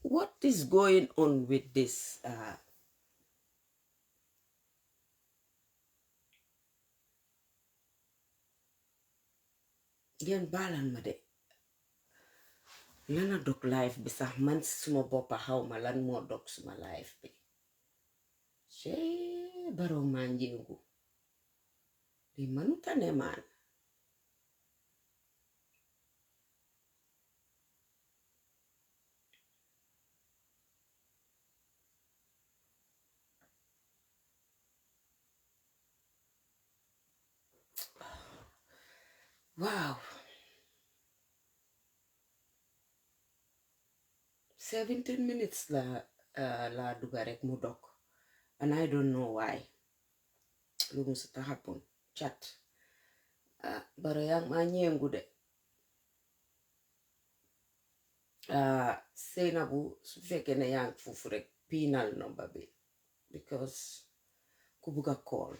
what is going on with this? Yen balan ma de. Lana dog life bi sax man suma boppa xawma lan moo dog suma life bi. Shey baro manjengu. Di manutane man. Wow. 17 minutes la dugarek mu dog. And I don't know why. Lumu sita happen. Chat. Baro yang manjengu de. Say na bu su feke na yang fufurek penal number bi. Because kubuga call.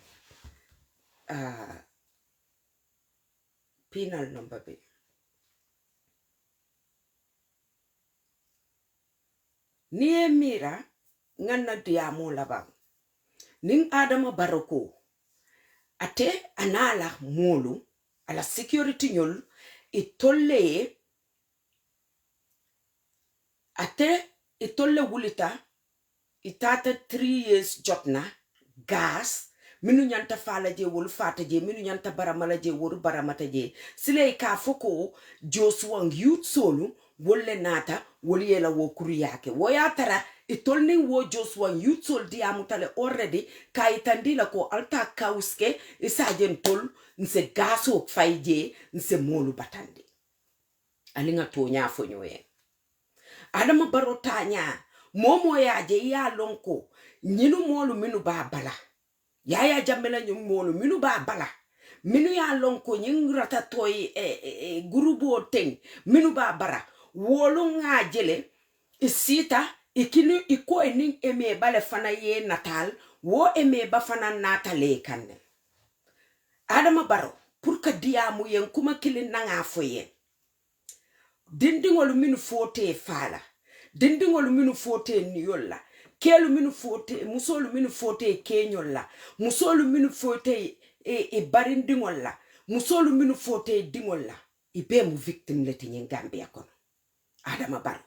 Penal number bi. Niye mira ngana diamo labang. Ning Adama Barrow ate anala molu ala security nyol itolle wulita itata 3 years jotna gas minu nyanta fala je wolu fata je minu nyanta baramala je wolu baramata je sile ka foko Joshua youth solu wolle nata woli yela wo kuri yake wo ya tara itolni wo Joshua youth sol diamutale already kaitandila ko alta kauske isajen tol nse gaso faije nse molu batandi alinga to nya fonyoye Adama Barrow tanya momo ya je ya lonko nyinu molu minu ba bala ya jamela nyu molu minu ba bala minu ya lonko nyin rata toy gurubo teng minu ba bara wolu nga jele isita ikinu iko ening eme bale fana ye natal wo eme ba fana natale kanne Adama Barrow pour que diamu yen kuma kilin nanga foye dindingolu minu fote fala dindingolu minu fote niyolla kelu minu fote musolu minu fote kenyolla musolu minu fote barindingolla musolu minu fote dingolla ibe mu victim leti nyen Gambia kono Adama Barrow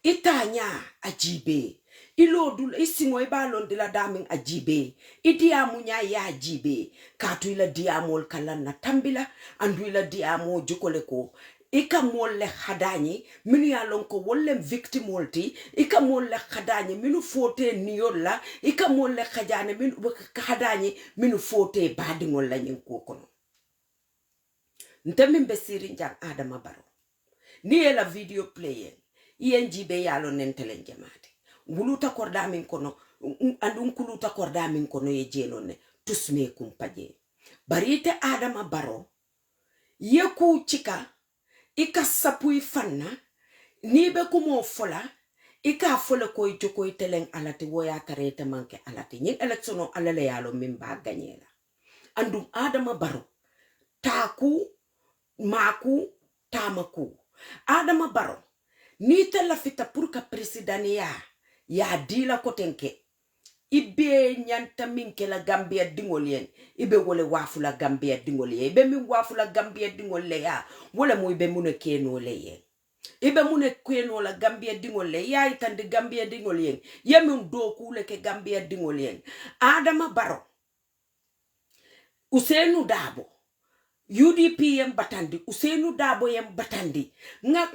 itanya ajibe ilodul isingo ibalon de la daming ajibe idiamu nya ya ajibe katu ila diamol kalana tambila andu ila diamo jokoleko ika molle khadani minu ya lonko wolle victim wolti ika molle khadani minu fote niyolla ika molle khadani minu khadani minu fote badingol la nyin kokono ntemi mbesiri njang Adama Barrow ni la video player INGB yalo nentele njamati nguluta korda min kono andun kuluta korda min kono ye jelone tusme kumpaje barite Adama Barrow yeku chika ika sapui fanna nibe kumo fola ika fola koy jokoy teleng alati woya tarete manke alati nyin electiono alale yalo mimba ganyela andum Adama Barrow taku maku tamaku Adama Barrow ni tela fita pour ka presidania ya dila kotenke ibe nyanta minke la Gambia dingolien ibe wole wafula Gambia dingolien ibe min wafula Gambia dingole ya wole mo ibe mune keno leye ibe mune keno la Gambia dingole ya itande Gambia dingolien yemin do kule ke Gambia dingolien Adama Barrow Ousainou Darboe UDP yem batandi Ousainou Darboe yem batandi nga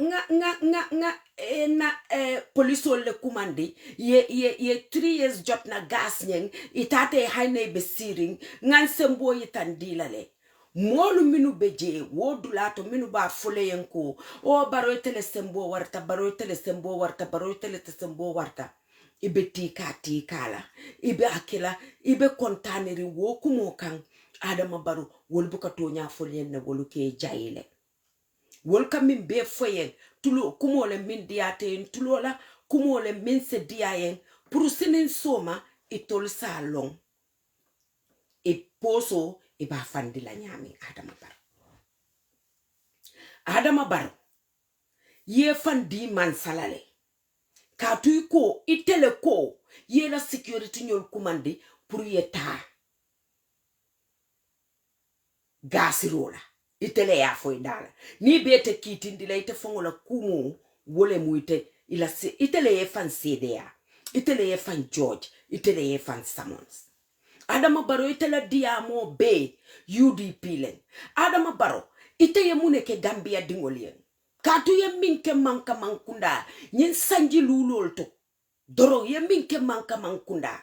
police le kumandi ye 3 years jot na gas nyeng itate hayne be siring ngan sembo yitandila le molu minu beje wodulato minu ba fole yenko o Barrow tele sembo warta Barrow tele sembo warta Barrow tele sembo warta ibe tikala ibe akila ibe kontaneri wo kumo kan Adama Barrow wol buka to nya folyen ne wolu ke jayile wol kam min be foyen tulo kumo le min diate tulo la kumo le min se diayen pour sinin soma itol salon e poso e ba fandi la nyami Adama Barrow ye fan di man salale katu ko itele ko ye la security nyol kumandi pour yeta gasirola itele ya foy dala ni bete kitindi la ite fongola kumo wole muite ila se itele ye fan CDA itele ye fan George itele ye fan Sammons Adama Barrow itele diamo be UDP len Adama Barrow ite ye muneke Gambia dingolien katu ye minke manka mankunda nyen sanji lulol to doro ye minke manka mankunda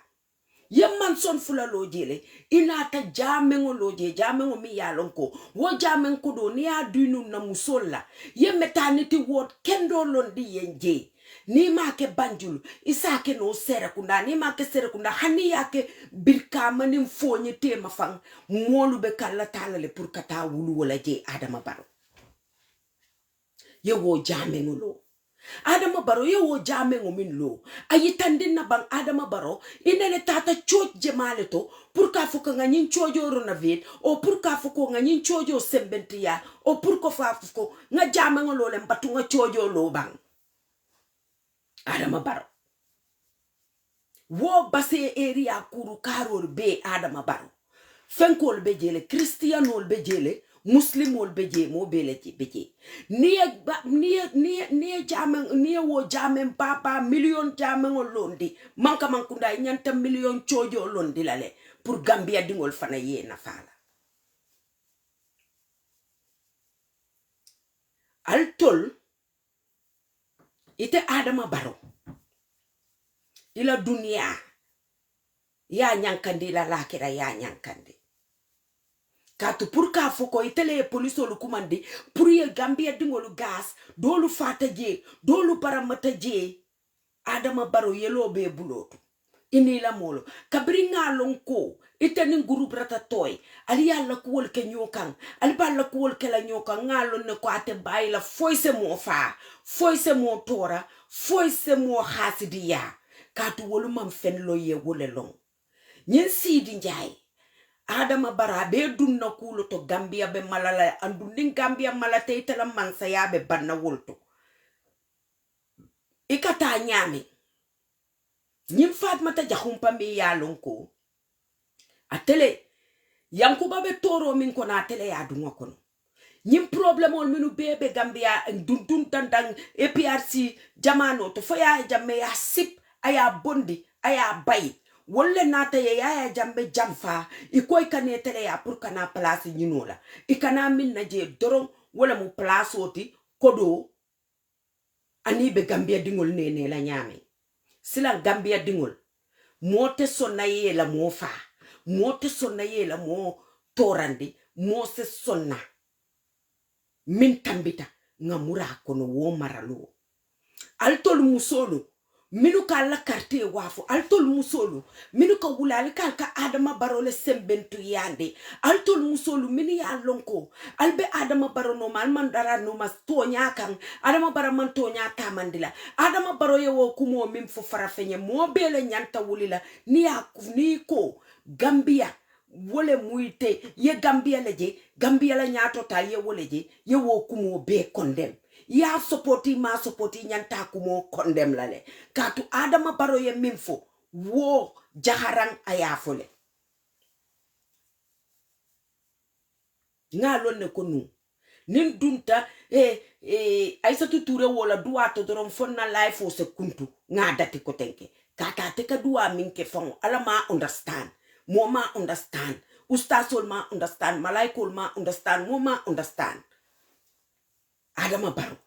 ye manson fula lojele inata jamengo loje jamengo mi yalonko wo jamengo do ni adunu na musola ye maternity ward kendo londi yenje ni make banjulu isake no sere kunda ni make sere kunda hani yake birkama ni mfonye tema fang molu be kala talale pour kata wulu wala je Adama Barrow ye wo jamengo lo Adama Barrow ye wo jamengo min lo ayitande na bang Adama Barrow inene tata choj jemale to pour ka fuka ngani chojo ronavid o pour ka fuko ngani chojo sembentia o pour ko fa fuko nga jamengo lo le mbatu nga chojo lo bang Adama Barrow wo base area kuru karol be Adama Barrow fenkol be jele Christianol be jele Muslimol beje mo bele ci beje nie jamen nie wo jamen papa million jamen londi manka mankunda nyanta million chojo londi lale pour Gambia dingol fana ye na fala altol ite Adama Barrow ila dunia ya nyankandi la lakira ya nyankandi katu pour ka foko itele police olu kumandi pour ye Gambia dingolu gas dolu fataje dolu paramataje Adama Barrow yelo be bulotu ini la molo kabri ngalon ko itani groupe rata toy ali yalla ko wol ke nyokan ali balla ko wol ke la nyokan ngalon ne ko ate bayila foyse mo fa foyse mo tora foyse mo hasidiya katu wolu mam fen lo ye wole long nyen Sidi Njai Adama Barrow be dunna kulo to Gambia be malala andu ning Gambia malate itala mansa ya be banna wolto ikata nyame nyim Fatmata Jahumpa mi yalonko atele yankuba be toro min ko na tele ya dunga kono nyim problem on minu bebe Gambia dundun tandang APRC jamano to faya jamme ya sip aya bondi aya bay wolle nata ye ya jambe jamfa ikoy kanetele ya pour kana place nyinola ikana min na je doron wala mu place oti kodo ani be Gambia dingol nene la nyame sila Gambia dingol mote sonna ye la mo fa mote sonna ye la mo torandi mo se sonna min tambita ngamura kono wo maralo altol musolo minu ka la carte wafo altol musolu minu ka wulali ka Adama Barrow le sembentu yande altol musolu minu ya lonko albe Adama Barrow no man mandara no mas tonya kan Adama Barrow man tonya tamandila Adama Barrow ye wo kumo mim fo farafenye mo bele nyanta wulila ni ko Gambia wole muite ye Gambia leje Gambia la nyato ta ye woleje ye wo kumo be condemn ya supporti ma supporti nyanta kumo condemn lale katu Adama Barrow ye mimfo wo jaharang ayafole ngalon ne konu nin dunta Aïssatou Touré wola duwato doron fonna life o se kuntu nga dati ko tenke kata te ka duwa minke fon ala ma understand mo ma understand ustasol ma understand malaikol ma understand mo ma understand Adama Barrow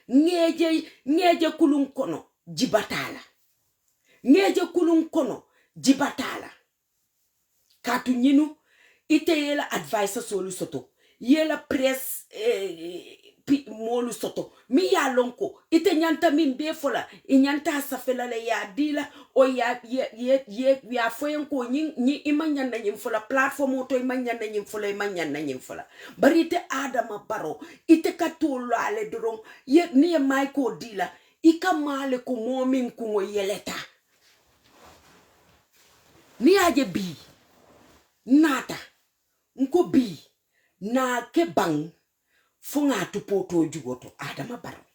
ngeje kulun kono jibatala ngeje kulun kono jibatala katu nyinu ite yela advice solu soto yela press molu soto mi ya lonko ite nyanta min be fola nyanta safela le ya dila o ya foyen ko ni imanya na nyim fola platform to imanya na nyim fola bari ite Adama Barrow ite katolo ale doron ye ni Michael dila ika male ko momin ko yeleta ni aje bi nata nko bi na ke bang funga tupoto jugoto Adama Barrow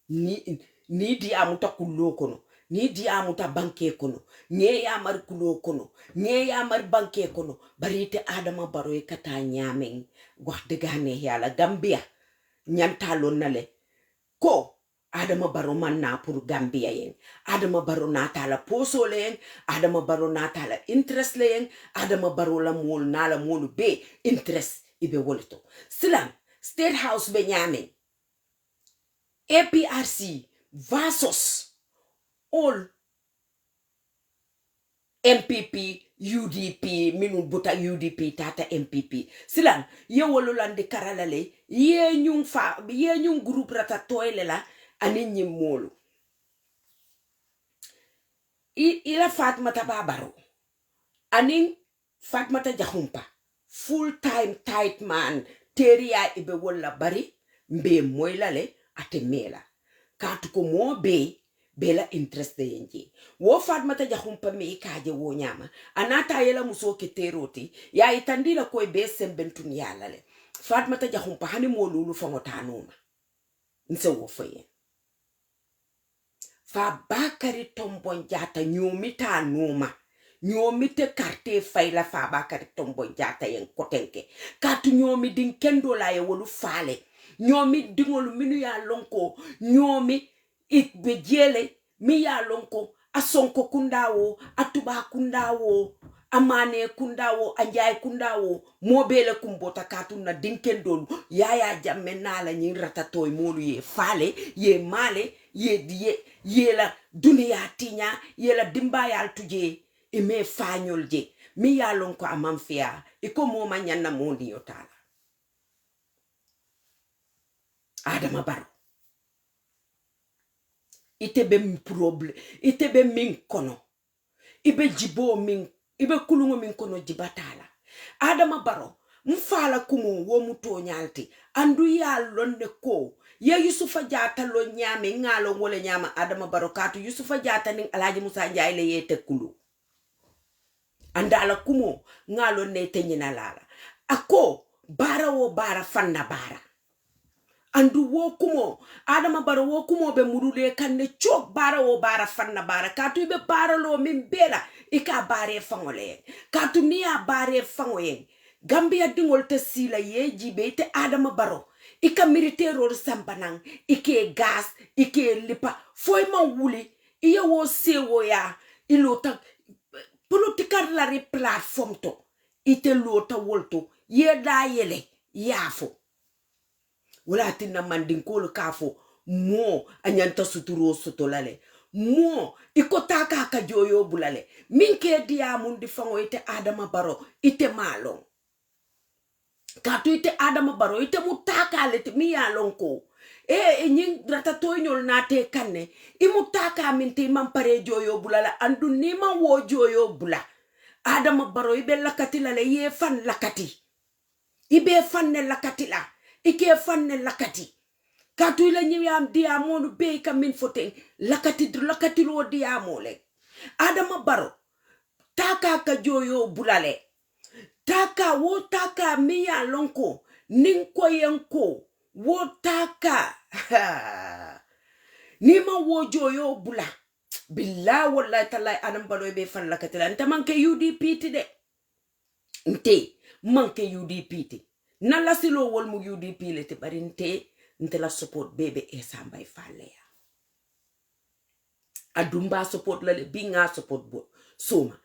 ni di amuta kullo kono ni di amuta banke kono ne ya mar kullo kono ne ya mar banke kono barite Adama Barrow e kata nyamen wax degane yalla Gambia nyantalo nale ko Adama Barrow man na pour Gambia yen Adama Barrow natala poso len Adama Barrow natala interest len Adama Barrow la mol nala molu be interest ibe wolito silam State House be nyamen APRC versus all MPP UDP minu buta UDP tata MPP silan ye wololande karalale ye nyung groupe rata toile la ani nyimolu ila Fatmata Babaro ani Fatmata Jahumpa full time tight man teria ibe wolla bari mbe moylale ate mela katuko mo be bela interest de yenji wo Fatmata Jahumpa me kaje wo nyama anata yela muso keteroti ya itandila koy be sembentun yalale Fatmata Jahumpa hani mo lulu fangota noma nse wo foye fa Bakari Tombong Jatta nyomita noma nyomite karte fayla fa Bakari Tombong Jatta yen kotenke katu nyomi din kendo la ye wolu fale nyomi dingolu minu ya lonko nyomi ikbejele mi ya lonko asonko kundawo atuba kundawo amane kundawo anjay kundawo mobele kumbota katuna dinkendolu yaya jamme nala nyin ratatoy molu ye fale ye male ye la dunia tinya ye la dimbayal tuje ime fanyol je mi ya lonko amamfia iko moma nyanna mondi yotala Adama Barrow itebe problem itebe min kono ibe jibo min ibe kulungo min kono jibatala Adama Barrow mfala kumu wo muto nyalti andu ya lonne ko ye Yusufa Jatta lo nyame ngalo wole nyama Adama Barrow katu Yusufa Jatta ning Alhaji Musa Njie le yete kulu andala kumu ngalo ne tenyina lala ako bara wo bara fanna bara andu wo kumo Adama Barrow wo kumo be murule kanne chok bara wo bara fanna bara katu be bara lo min bela ika bare fangole katu niya bare fangoyen Gambia dingol te sila ye jibe te Adama Barrow ika militaire sambanang ike gas ike lipa foy ma wuli iya wo sewo ya ilota political la platform to ite lota wolto ye da yele yafo wala tinna mandinkolo kafo mo anyanta suturo sotolale mo ikotaka ka joyo bulale minke dia mundi fango ite Adama Barrow ite malong katu ite Adama Barrow ite mutaka lete mi yalonko nyin ratatoy nyol nate kanne imutaka minti mampare joyo bulala andu nima wo joyo bula Adama Barrow ibe lakati lale ye fan lakati ibe fan ne lakati la ike fanne lakati katu ila nyam diamonu be kamin foten lakati lo diamole Adama Barrow taka ka joyo bulale taka wo taka miya lonko ninko yanko wo taka nima wo joyo bula billah wallahi taala Adama Barrow be fan lakati la nta manke UDP ti de nte manke UDP ti nala silo wol mu UDP le te barinte ntela support bebe esamba ifalea adumba support la le binga support bo soma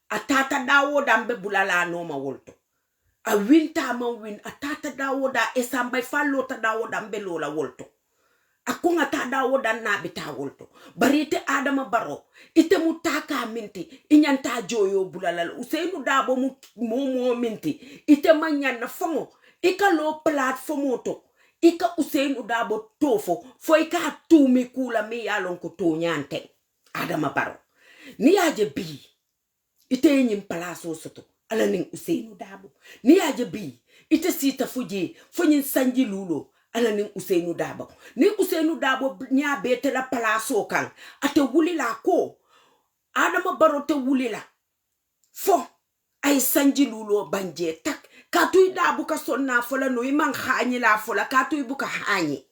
atata dawo dambe bulala no ma wolto a winta ma win atata dawo da esamba ifallo ta dawo dambe lola wolto akunga ta dawo dan na bita wolto barite Adama Barrow ite mutaka minti inyanta joyo bulala Usainu Dabo mo minti ite manyana fango ika lo platform to ika Usainu Dabo tofo fo ika tumi kula mi yalon ko to nyante Adama Barrow ni aje bi ite nyim palaso soto ala ning Usainu Dabo ni aje bi ite sita fuje fonyin sanji lulo ala ning Usainu Dabo ni Usainu Dabo nya bete la palaso kan ate wulila ko Adama Barrow te wulila fo ay sanji lulo banje tak Katui da buka sonna fola no imang hanyi la fola katui buka hanyi.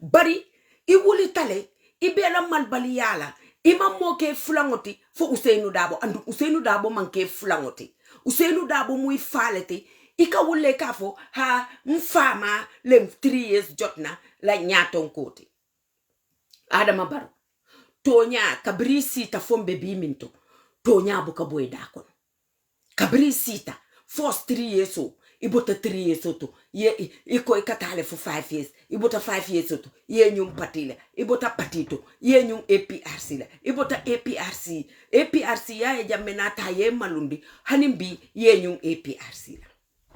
Bari I wuli tale ibela malbali yala imam moke fulangoti fo Usainu Dabo andu Usainu Dabo manke fulangoti. Usainu Dabo mui falete ika wule kafo ha mfama lem 3 years jotna la nyaton kote. Adama Barrow tonya kabri sita fombe biminto tonya buka boy dakon kabri sita first 3 years o ibota 3 years o to ye iko ikatale for 5 years ibota 5 years o to ye nyum patile ibota patito ye nyum APRC la ibota APRC ya jamena ta ye malundi hanimbi ye nyum APRC la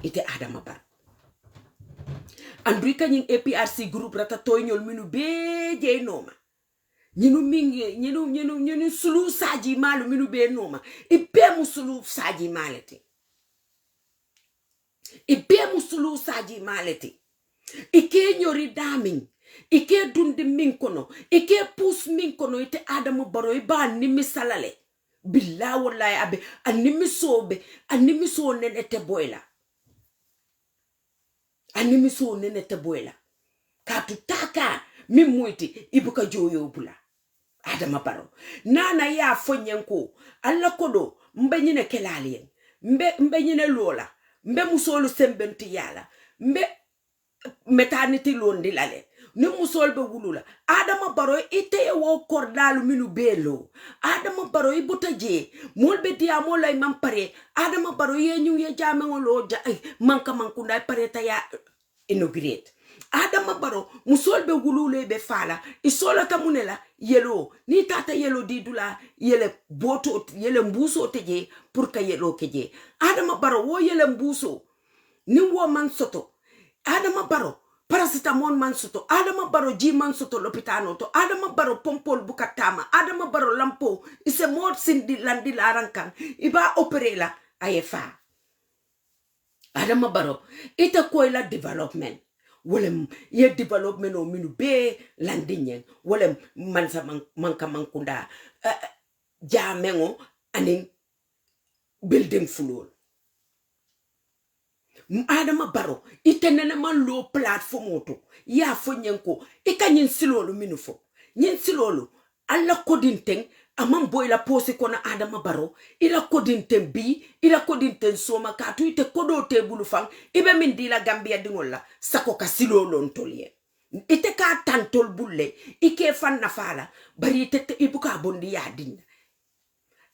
ite Adama Barrow andrika nying APRC group rata toynyol minu beje noma nyinu mingi nyinu sulu saji malu minu be noma ibe musulu saji malete ibe musulu saji malete ike nyori daming ike dundi minkono ike pus minkono ite Adama Barrow iba nimi salale billah wallahi abe animiso nenete boyla animiso nenete boyla katutaka mimuiti ibuka joyo bula Adama Barrow nana ya fonyenko alla kodo mbenyine kelalien mbenyine lola mbe musolu sembenti yala mbe maternity londi lale ni musol be wulula Adama Barrow ite wo kordalu minu belo Adama Barrow ibuta je molbe dia molay mampare Adama Barrow yenyu ye jame ngolo manka mankunda pareta ya inaugurate Adama Barrow musolbe gulule be fala isola tamunela yelo ni tata yelo didula yele boto yele mbuso teje pour ka yelo keje Adama Barrow wo yele mbuso ni wo man soto Adama Barrow paracetamol man soto Adama Barrow ji man soto lopitano to Adama Barrow pompol bukatama Adama Barrow lampo ise mod sindi landi larankan iba operela ayefa Adama Barrow ita koila development wolem ye development o minu be landinyen wolem mansa manka mankunda jamengo aning building floor Adama Barrow itenene man low platform oto ya fonyenko ikanyin silolo minufo nyin silolo alla kodinteng amam boy la pose kona Adama Barrow ila kodinten bi ila kodinten soma ka tuite kodo te bulufang ibe min di la Gambia dingola sako ka silolo ntolie ite ka tantol bulle ike fan na fala bari ite ibuka bondi ya dinna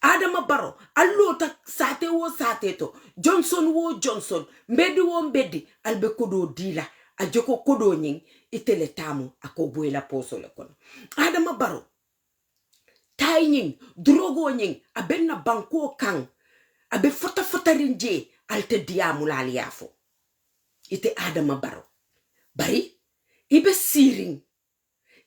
Adama Barrow allota sate wo sate to Johnson wo Johnson mbedi wo mbedi albe kodo dila ajoko kodo nying itele tamu ako boy la poso le kono Adama Barrow tay nying drogo nying abenna banko kang abe fota rinje alte diamu la liafo ite Adama Barrow bari ibe siring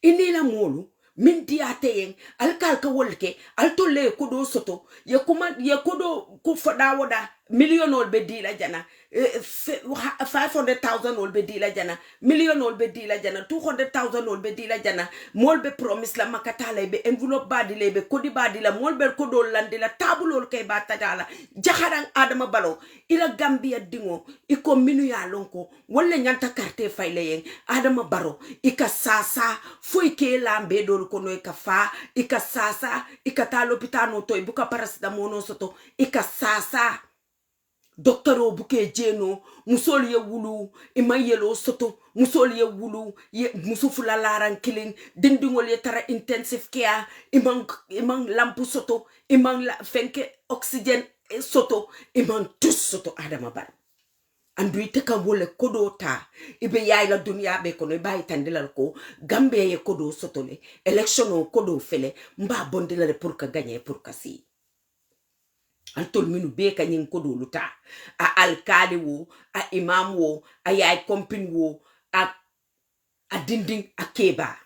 inila molu min diateyeng alkalka wolke altolle kodo soto ye kodo ku fada woda millionol be dila jana 500,000 ol be dila jana million ol be dila jana 200,000 ol be dila jana mol be promise la makatala be envelope badile be kodi badila mol be kodo landila tabulol kay batala jaharan Adama Barrow ila Gambia dingo iko minu ya lonko wala nyanta carte fayle yen Adama Barrow ika sasa foi ke lambe do kono ika fa ika sasa ika talo pitano to ibuka paracetamol soto ika sasa Doctoro buke jeno musol ye wulu ima yelo soto musol ye wulu ye musufula laran killing dindingol ye tara intensive care imang lampu soto imang fenke oxygen soto imang tus soto Adama Barrow andu iteka wole kodo ta ibe yaay la dunya be kono bayi tandilal ko Gambia ye kodo soto le election o kodo fele mba bondilale pour ka gagner pour ka si antol minu be ka nyin kodo luta a alkali wo a imam wo a yaay kompin wo a dinding a keba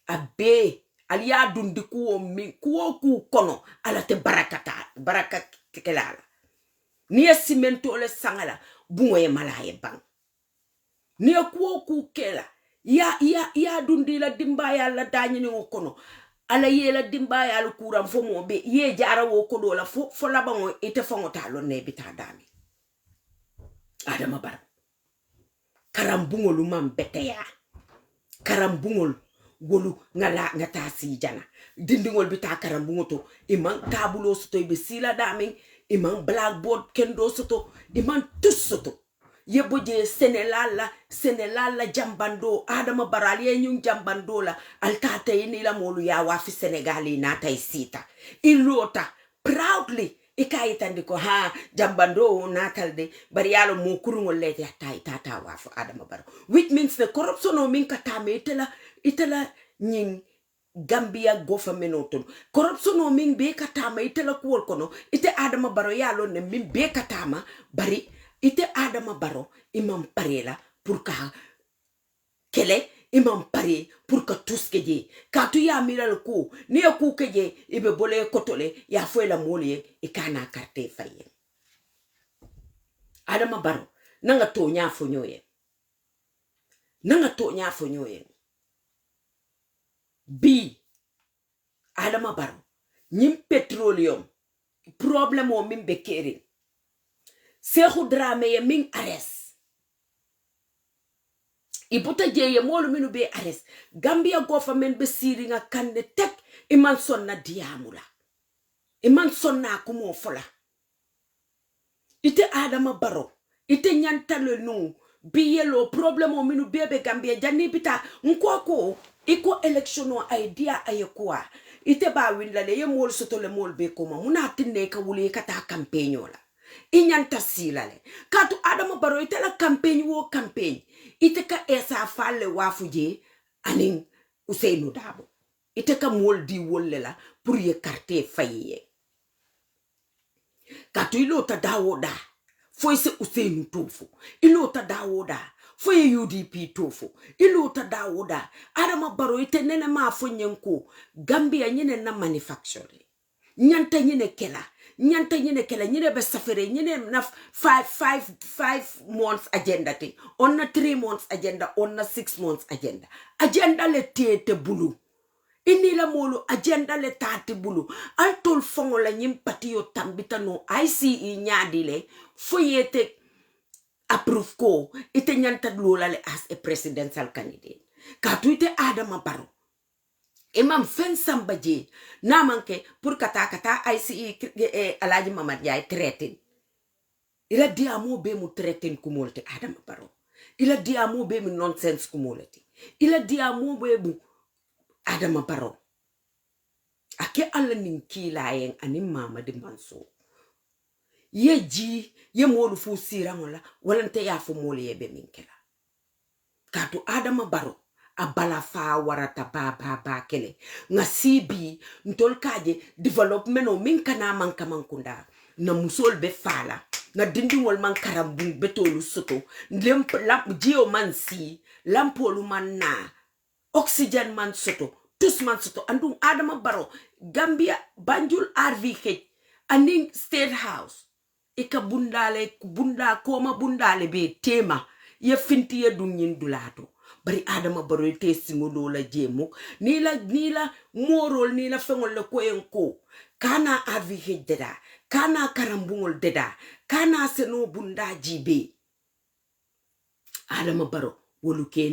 a be aliya dundi kuwo mi kuwo ku kono ala te baraka kelala ni simento le sangala bungo ye malaye bang ni kuwo ku kela ya dundi la dimba ya la danyi ni kono ala yela dimba ya lu kuram fo mo be ye jara wo kodo la fo la bango ite fongo talo ne bita dami Adama Barrow karambungolu man beteya karambungol wolu nga ta si jana dindingol bita karambungo to iman tabulo soto ibe sila damin iman blackboard kendo soto iman tus soto yeboje senelala jambando Adama Barrow ali nyung jambando la altate ini la molu ya wafi Senegali na ta isita ilota proudly ikaitandi ko ha jambando natalde bari yalo mo kurungol lete tata wafu Adama Barrow, which means the corruption o min katame itala nying Gambia government oton corruption o min be katama itala kuol kono ite Adama Barrow yalo ne min be katama bari ite Adama Barrow imam parela pour ka kele imam pare pour que tout ce que je quand tu ya mira le coup ni ya coup que je ibe bolé kotole ya foi la molie e kana carte faye Adama Barrow nanga to nya fonyoye bi Adama Barrow nyim petroleum problème o min bekeri Sekou Dramé ye min arrest ibuta jeye molu minu be arrest Gambia government be siri nga kande tek iman sonna diamula iman sonna kumo fola ite Adama Barrow ite nyantalo nu biyelo problem o minu bebe Gambia janni bita nkoko iko election o idea ayekwa ite ba winlale ye mol soto le mol be koma muna tinne ka wuli kata campagnola inyanta silale katu Adama Barrow ite la campagne ite ka esa falle wafuje anin Ousainou Darboe ite ka mol di wolle la pour ye carte faye katu ilota dawoda foi se Ousainou tofu ilota dawoda foi UDP tofu ilota dawoda Adama Barrow ite nene ma fo nyenko Gambia nyene na manufacturing nyanta nyene kela nyene be safere nyene na 5 months agenda te on na 3 months agenda on na 6 months agenda le tete bulu ini la molo agenda le tati bulu altol fongo la nyim patio tambita no ICE nyadile foyete approve ko ite nyanta lola le as a presidential candidate ka tuite Adama Barrow imam fen sambaje na manke pour kata ICE Alhaji Mamad Yai traité ila diamo be mu traité kumolte Adama Barrow ila diamo be mu nonsense kumolete ila diamo be mu Adama Barrow ake alla nin kilayen ani Mamadi Manso ye molu fu sirangola walante ya fu mole ye be minkela katu Adama Barrow abala fa warata ba kele nga sibi ntol kaje development o min kana manka mankunda na musol be fala na dindingol man karambu betolu soto lamp jio man si lampolu man na oxygen man soto tus man soto andung Adama Barrow Gambia Banjul RVH aning State House ika koma bundale be tema ye finti ye dunyin dulato bari Adama Barrow te singolo la jemu nila morol nila fengol le koyenko kana RVH deda kana karambungol deda kana seno bunda jibe Adama Barrow woluke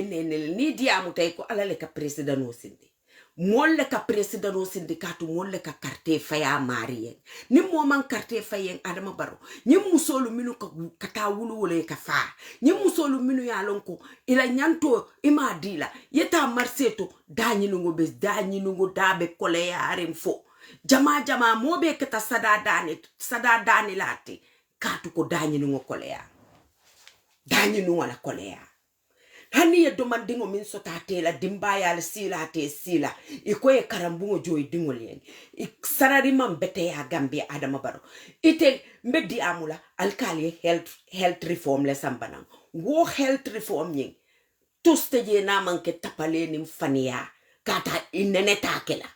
nenele ni diamu tay ko alale ka president o sindi molle ka president o sindikatu molle ka carte faya marien ni mo man carte fayen Adama Barrow ni musolu minu ka kata wulu wole ka fa ni musolu minu ya lonko ila nyanto ima dila yeta marseto danyi nungo dabe kole ya aremfo jama mobe kata sada dani lati katu ko danyi nungo kole ya danyi nungo la kole ya hani ye domandingo min sota tela dimbaya al sila te sila ikoye karambungo joy dingol yen sarari man bete ya Gambia Adama Barrow ite mbedi amula alkali health reform le sambanang wo health reform yin tuste je na manke tapale nim fania kata inene takela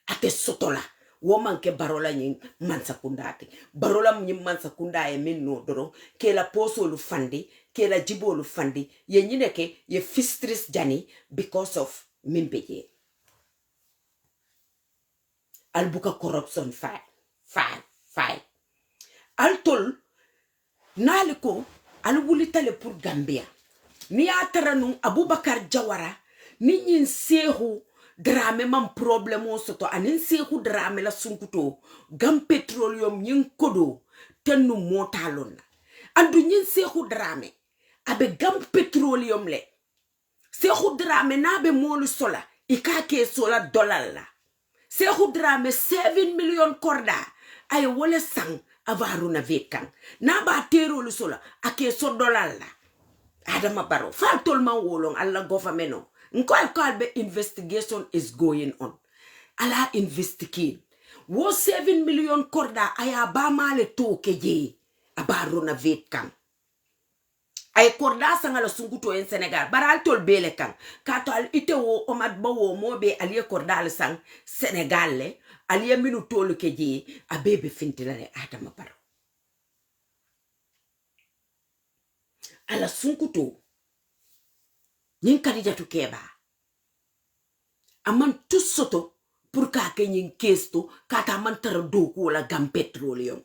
ate sotola wo manke barola yin mansakundati barola yin mansakunda e min no doro ke la posolu fandi ke la jibolu fandi ye nyine ke ye fistris jani because of mimbeje albuka corruption fight altol naliko al wulitale pour Gambia ni ataranu Abubakar Jawara ni nyin sehu drame man problème o soto anin sehu drame la sunkuto gam petroleum nyin kodo tennu motalon andu nyin sehu drame abe gam petroleum le sehu drame na be molu sola ikake sola dollar la sehu drame 7 million korda ay wole sang avaruna vekan na ba terolu sola ake so dollar la Adama Barrow fa tolman wolong alla government nko kalbe investigation is going on ala investigate wo 7 million korda aya ba male to keje abaruna vekan ay korda sangala sunguto en Senegal baral tol bele kan kato al ite wo omad bawo mobe aliye korda al sang Senegal le aliye minu tolu keje abebe fintilale Adama Barrow ala sunkuto nyin Kadijatu Keba aman tusoto pour ka ke nyin kesto kata man tara doku la gam petroleum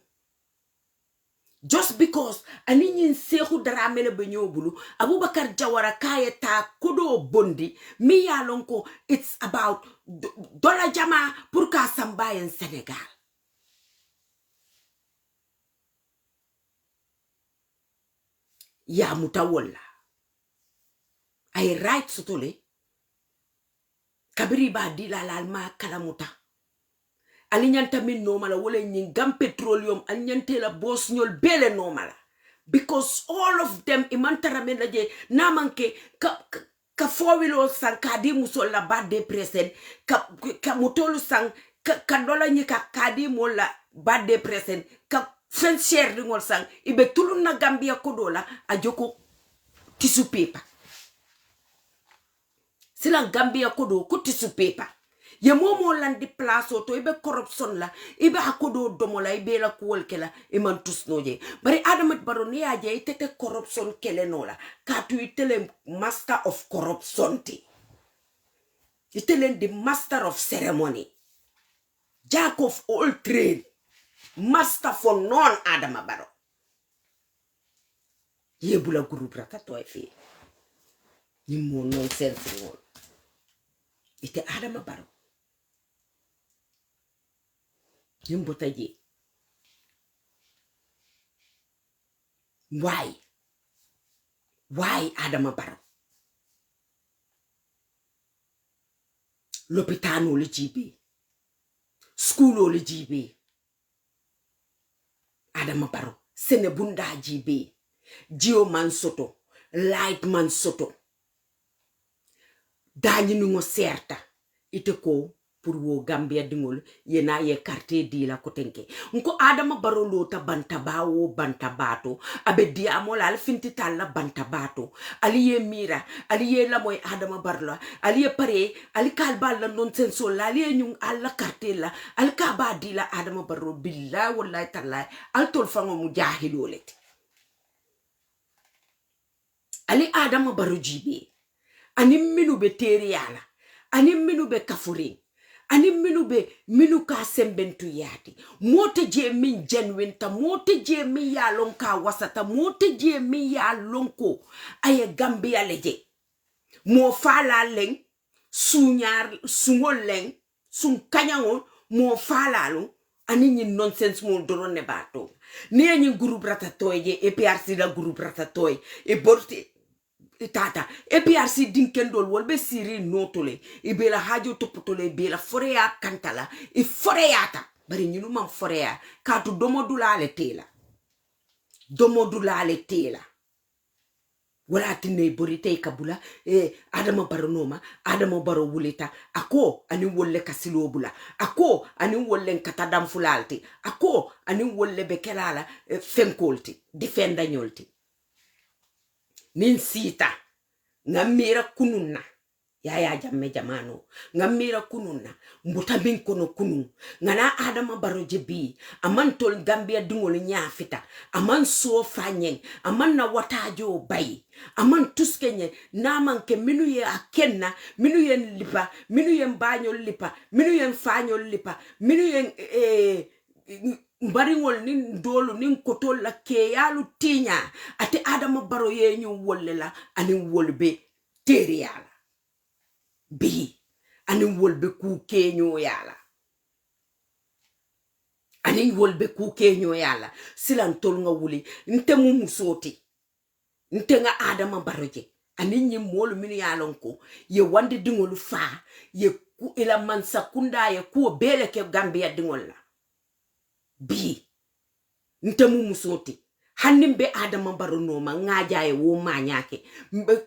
just because ani nyin Sehu Dramé le benyobulu Abubakar Jawara kayeta kodo bondi mi yalon ko it's about dollar jama pour ka samba en Senegal ya mutawalla ay right sotole kabiri ba di la alma kalamuta alinyanta min nomala wala nyin gam petroleum alinyante la boss nyol bele nomala because all of them imantara men laje namanke ka fowilo sang kadi musol la bade present ka mutolu sang ka dola nyika kadi mola bade present ka fencer ngol sang ibe tulun na Gambia kodola ajoko tissue paper sila Gambia kodo ko tissue paper ye momo landi place to ibe corruption la ibe hakodo domola ibe la kuwol kela e man tusnoje bari Adama Barrow ni aje itete corruption kele nola katu itele master of corruption ti itele the master of ceremony jack of all trade master for non Adama Barrow ye bula groupe rata to e fi ni mo nonsense ngol ite Adama Barrow Yimbotaje. Why Adama Barrow lopitano le jibe school le jibe Adama Barrow senebunda jibe Gio man soto light man soto dañi nu ngo serta ite ko pour wo Gambia dingol yena ye carte di la ko tenke nko Adama Barrow lota bantabawo bantabato abe diamola al finti talla bantabato aliye mira aliye la moy Adama Barrow aliye pare ali kalbal la nonsense la aliye nyung alla carte la al kaba di la Adama Barrow billahi wallahi taala al tol fango mujahiloleti ali Adama Barrow jibe ani minu be teriala ani minu be kafurin ani minu ka sembentu yati mote je min jenwinta mote je mi ya lonka wasata mote je mi ya lonko aye Gambia leje mo fala leng sunyar sungol leng sun kanyango mo fala lo ani ni nonsense mo doron ne bato ni ni groupe ratatoy je EPRC la groupe ratatoy e borti tata EPRC dinkendol wolbe siri notole ibe la hajo topotole be la forea kantala e foreata bari ñunu man forea katu domodulale tela wala tinne borite kabula Adama Barrow noma Adama Barrow wulita ako ani wolle kasilo bula ako ani wolle katadam fulalti ako ani wolle be kelala fenkolti defenda nyolti nin sita ngamira kununna ya jamme jamano ngamira kununna mbuta min kono kunu ngana Adama Barrow jebi aman tol Gambia dingol nyafita aman so fanyen aman na watajo bay aman tuskenye naman ke minu ye akenna minu yen lipa minu yen bañol lipa minu yen fañol lipa minu yen mbaringol nin dolu nin kotol la keyalu tinya ate Adama Barrow ye ñu wolle la ani wolbe teri yala bi ani wolbe ku keño yala ani wolbe ku keño yala silan tol nga wuli nte mu musoti nte nga Adama Barrow je ani ñi molu min yalon ko ye wande dingol fa ye ku ila man sakunda ye ku bele ke Gambia dingol la bi nte mu musoti hannim be Adama Barrow no ma ngaja ye wo ma nyake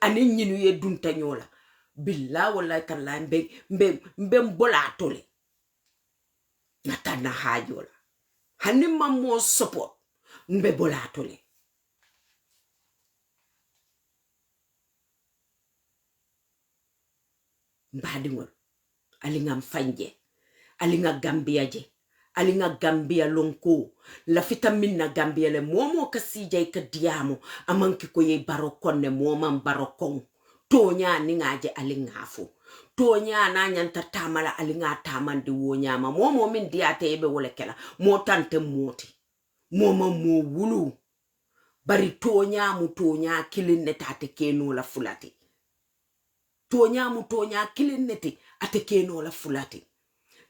ani ñinu ye dunta ñola billa wallahi taala mbe mbola tole natana hajola hannim ma mo support mbe bola tole mbadingol alinga mfanje alinga Gambia je alinga Gambia lonko la vitamin na Gambia le momo kasije ka diamo amanki ko ye barokonne momam barokon tonya ni ngaje alinga fo tonya na nyanta tamala alinga tamandi wo nyama momo min diate ebe wole kela mo tante moti momo mo wulu bari tonya kilin netate keno la fulati tonya kilin neti ate keno la fulati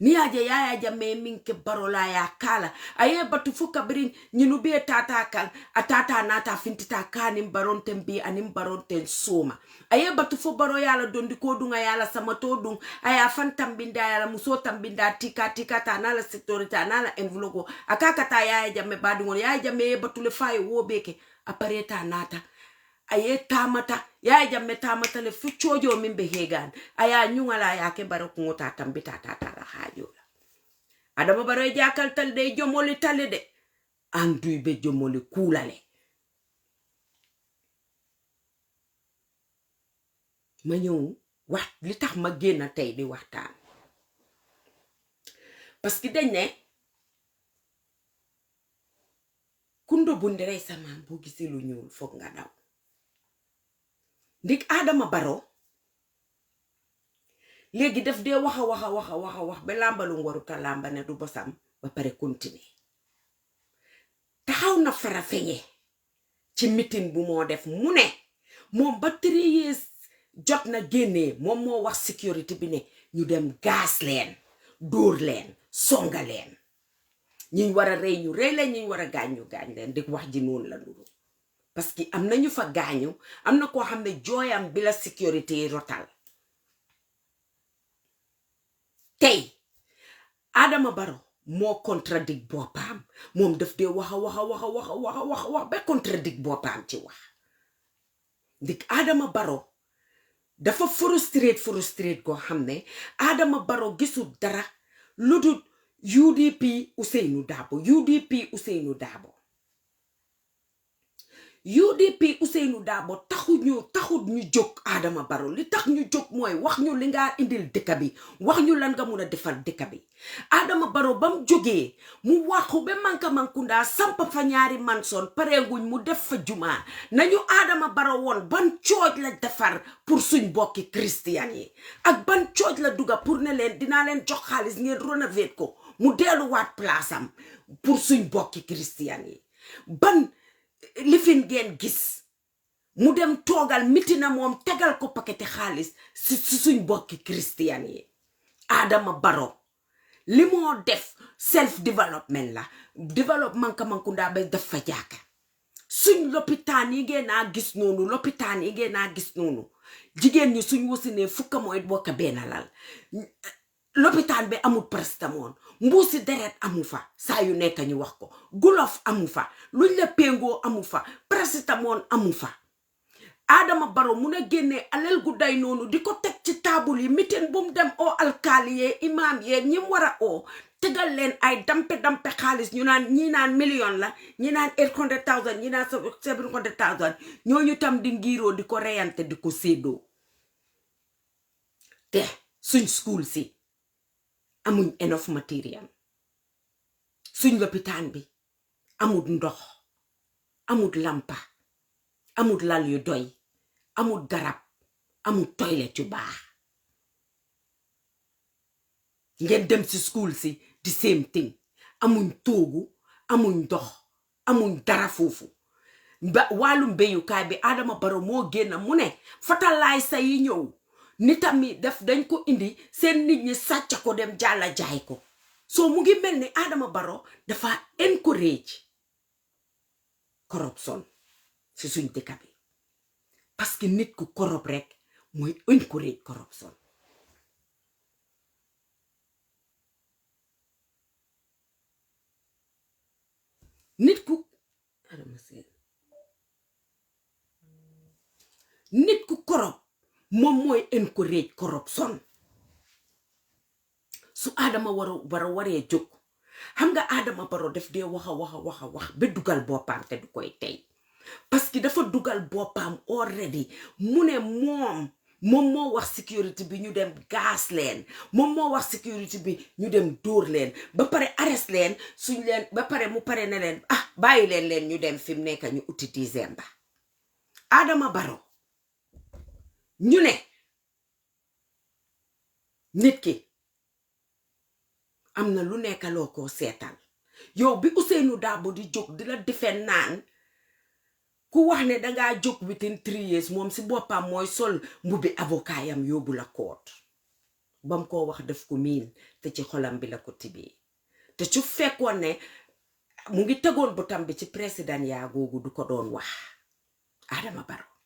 ni aje yaya jamme minke barola ya kala aye batu fuka brin nyinu be tata kan atata nata fintita kanim baronten bi anim baronten soma aye batu fo baro yala dondi ko dunga yala samato dung aya fantam binda yala muso tambinda tika ta nala sectorita nala envelope akaka ta yaya jamme badungol yaya jamme batu le fay wo beke apareta nata aye tamata yaya jamme tamata le fuchojo mimbe hegan aya nyungala yake baro ngota tambita tata la hajola Adama Barrow jakal tal de jomoli tale de anduy be jomoli kulale ma ñew wax li tax ma génn tay di waxtaan parce que dañ ne kundo bu ndere sama bu gisee lu ñuul fokk nga daw ndik Adama Barrow léegi daf dee wax ba lambalu ngoru ta lamba ne du bosam ba pare continuer taxaw na fara feñe ci meeting bu moo def mu ne moom ba 3 years jot na génnee moom moo wax sécurité bi ne ñu dem gaas leen dóor leen songa leen ñiñ war a rey ñu rey leen ñiñ war a gaañ leen di wax ji noonu la nuru parce que am na ñu fa gaañu am na koo xam ne jooyam bi la sécurité rotal tey Adama Barrow moo contradict boppam moom daf dee wax ba contradict boppam ci wax ndik Adama Barrow dafa frustrate koo xam ne Adama Barrow gisul dara lu dul UDP Ousainou Darboe taxut ñu jóg Adama Barrow li tax ñu jóg mooy wax ñu li nga indil dëkk bi wax ñu lan nga mun a defal dëkk bi Adama Barrow bam jógee mu waxu ba Mankamankounda samp fa ñaari manson parenguñ mu def fa juma nañu Adama Barrow woon ban cooj la defar pour suñ bokki christian yi ak ban cooj la duga pour ne leen dinaa leen jox xaalis ngeen rénover ko mu delluwaat place am pour suñ bokki christian yi ban lifin ngeen gis mu dem toogal mitina moom tegal ko pakete xaalis si suñ bokki christian yi Adama Barrow li moo def self development la développement Mankamankounda ba def fa jaaka suñ lopitaan yi ngeen naa gis noonu jigéen ñi suñ wasinee fukka mooy bokka benn lal lopitaan bi amul paracetamol mbuusi deret amu fa saa yu nekk ñu wax ko gulof amu fa luñ la péngoo amu fa paracetamol amu fa Adama Barrow mun a génnee alal gu day noonu di ko teg ci taabul yi mitin bu mu dem oo alkaali yee imaam yee ñi mu war a oo tegal leen ay dampe xaalis ñu naan ñi naan million la ñi naan 800,000 ñi naan 700,000 ñooñu tam di ngiroo di ko reyante di ko séddoo te suñ school si amuñ enough material suñ lopitaan bi amul ndox amul lampa amul lal yu doy amul garab amul toilet yu baax ngeen dem si school si the same thing amuñ toogu amuñ ndox amuñ dara foofu wàllum mbéyukaay bi Adama Barrow moo génn mu ne fertilizer yi ñëw nitam mi dañ ko indi seen nit ñi sàcc ko dem jàlla jaay ko soo mu ngi mel ni Adama Barrow dafa encourage corruption si suñ dëkk bi parce que nit ku corrupt rek mooy encourage corruption nit ku corrupt moom mooy encourage corruption su Adama waree jóg xam nga Adama Barrow def dee wax ba dugal boppam te du koy tey parce que dafa dugal boppam already mu ne moom moo wax sécurité bi ñu dem gaas leen moom moo wax sécurité bi ñu dem dóor leen ba pare arrest leen suñ leen ba pare mu pare ne leen bàyyi leen ñu dem fi mu nekk ñu uti décembre Adama Barrow ñu ne nit ki am na lu nekk loo ko seetal yow bi Ousainou Darboe di jóg di la defee naan ku wax ne dangaa jóg within 3 years moom si boppam mooy sol mbubbi avocat yam yóbbu la koot bam koo wax def ko miin te ci xolam bi la ko tibee te su fekkoon ne mu ngi tegoon bëtam bi ci président yaa googu du ko doon wax Adama Barrow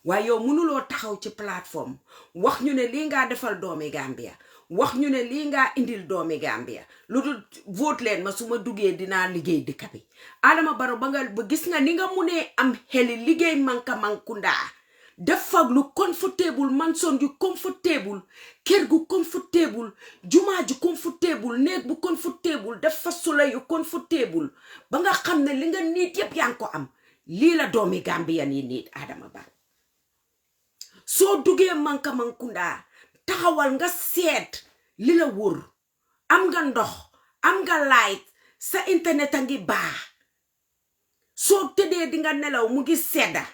waaye yow mënuloo taxaw ci plateforme wax ñu ne lii ngaa defal doomi Gambia wax ñu ne lii ngaa indil doomi Gambia lu dul vote leen ma su ma duggee dinaa liggéey dëkk bi Adama Barrow ba gis nga ni nga munee am xeli liggéey Mankunda def fa lu comfortable manson yu comfortable kër gu comfortable jumaa ju comfortable néeg bu comfortable def fa sula yu comfortable ba nga xam ne li nga niit yépp yaa ngi ko am lii la doomi Gambian yi niit Adama Barrow soo duggee Mankunda taxawal nga seet li la wër am nga ndox am nga light sa internet a ngi baax soo tëddee di nga nelaw mu ngi sedda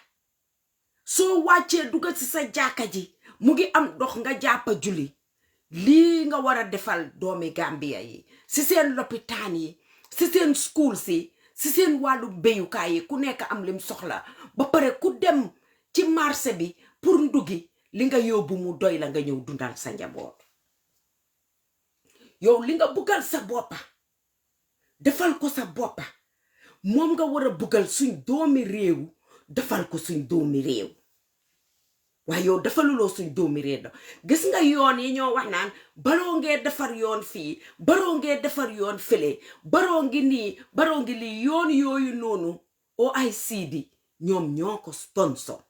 soo wàccee dugga ci sa jàkka ji mu ngi am ndox nga jàppa julli lii nga war a defal doomi Gambia yi si seen lopitaan yi si seen school si seen wàllu béyukaay yi ku nekk am lim soxla ba pare ku dem ci marché bi pour nduggi li nga yóbbu mu doy la nga ñëw dundal sa njaboot yow li nga buggal sa boppa defal ko sa boppa moom nga war a buggal suñ doomi réew defal ko suñ doomi réew waaye yow defaluloo suñ doomi réew gis nga yoon yi ñoo wax naan baroo ngee defar yoon fii baroo ngee defar yoon fële baroo ngi nii baroo ngi lii yoon yooyu noonu OIC di ñoom ñoo ko sponsor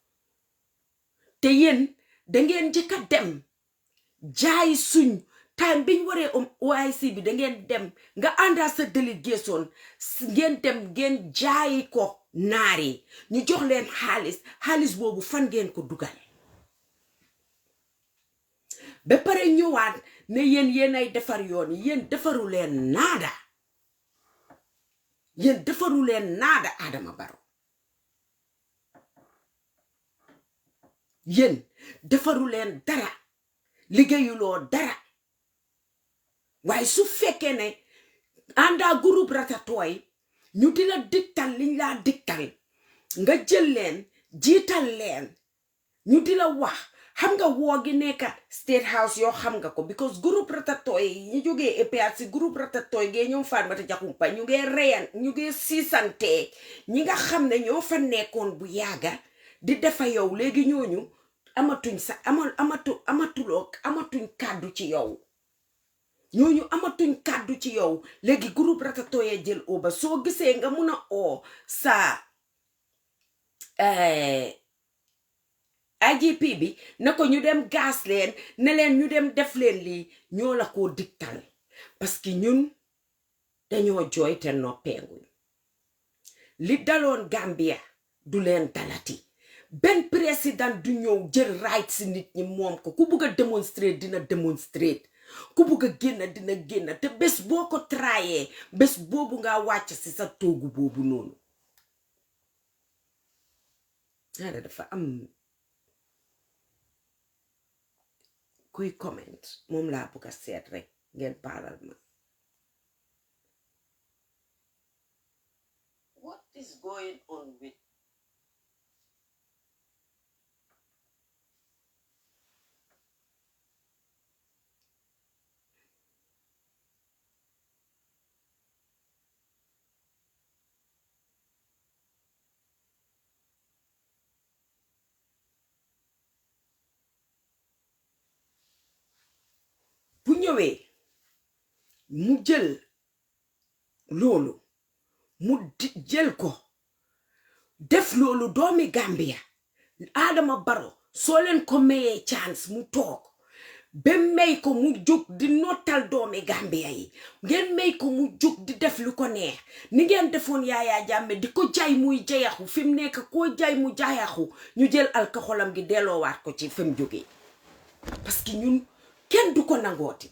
te yéen dangeen jëkka dem jaay suñ time biñ waree OIC bi dangeen dem nga ànda sa délégation ngeen dem ngeen jaay ko naari ñu jox leen xaalis boobu fan ngeen ko dugal ba pare ñëwaat ne yéen ay defar yoon yéen defaru leen naada Adama Barrow yéen defaru leen dara liggéeyuloo dara waaye su fekkee ne àndaa groupe Ratatouille ñu di la diktal liñ laa diktal nga jël leen jiital leen ñu di la wax xam nga woo gi nekka State House yoo xam nga ko because groupe Ratatouille ñu jógee APRC groupe Ratatouille gee ñoom Fatoumata Jaxumpa ñu ngee siisante ñi nga xam ne ñoo fa nekkoon bu yàgga di defa yow léegi ñooñu amatuñ kàddu ci yow ñooñu amatuñ kàddu ci yow léegi groupe Ratatouille jël ba soo gisee nga mun a sa IGP bi na ko ñu dem gaas leen ne leen ñu dem def leen lii ñoo la ko diktal parce que ñun dañoo jooy te noppeeguñ li daloon Gambia du leen dalati benn président du ñëw jël right si nit ñi moom ko ku bugg a démonstrer dina démonstrer ku bugg a génn dina génn te bés boo ko trayee bés boobu nga wàcc si sa toogu boobu noonu ñaare dafa am kuy comment moom laa bugg a seet rek ngeen paalal ma is going on with bu ñëwee mu jël loolu mu jël ko def loolu doomi Gambia Adama Barrow soo leen ko mayee chance mu toog ba may ko mu jóg di notal doomi Gambia yi ngeen may ko mu jóg di def lu ko neex ni ngeen defoon Yaya Jammeh di ko jaay muy jayaxu fi mu nekk koo jaay mu jayaxu ñu jël alkoxolam gi delloowaat ko ci fi mu jógee parce que ñun kenn du ko nangooti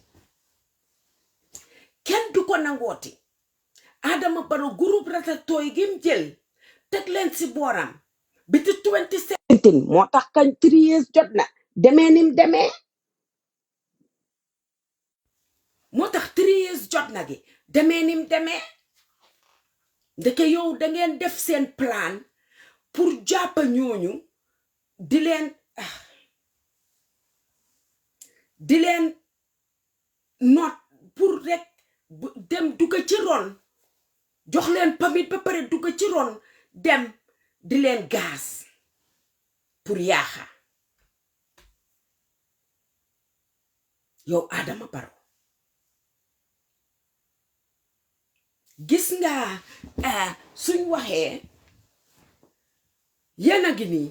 kenn du ko nangooti Adama Barrow groupe Ratatouille gim jël teg leen si booram biti 2017 moo tax kañ 3 years jot na demee nim demee moo tax 3 years jot na gi demee nim demee ndeke yow da ngeen def seen plan pour jàppa ñooñu di leen not pour rek dem dugga ci ron jox leen pamit ba pare dugga ci ron dem di leen gaz pour yaaxa yow Adama Barrow gis nga suñ waxee yéen a ngi nii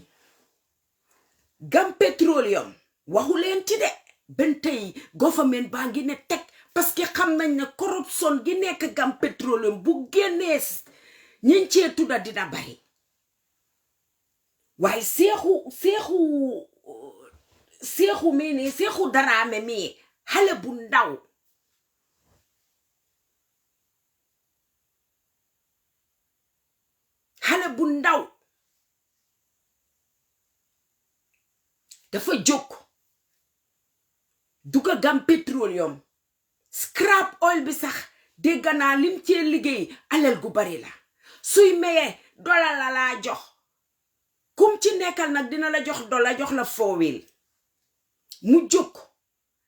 Gam Petroleum waxu leen ci de ben tey government baa ngi ne teg parce que xam nañ ne corruption gi nekk Gam Petroleum bu génnee ñiñ cee tudda dina bari waaye seexu mii nii Seexu Daraame mii xale bu ndaw dafa jóg duga Gam Petroleum scrap oil bi sax dégg naa lim cee liggéey alal gu bari la suy mayee $1 la laa jox kum ci nekkal nag dina la jox $1 jox la 4 mu jóg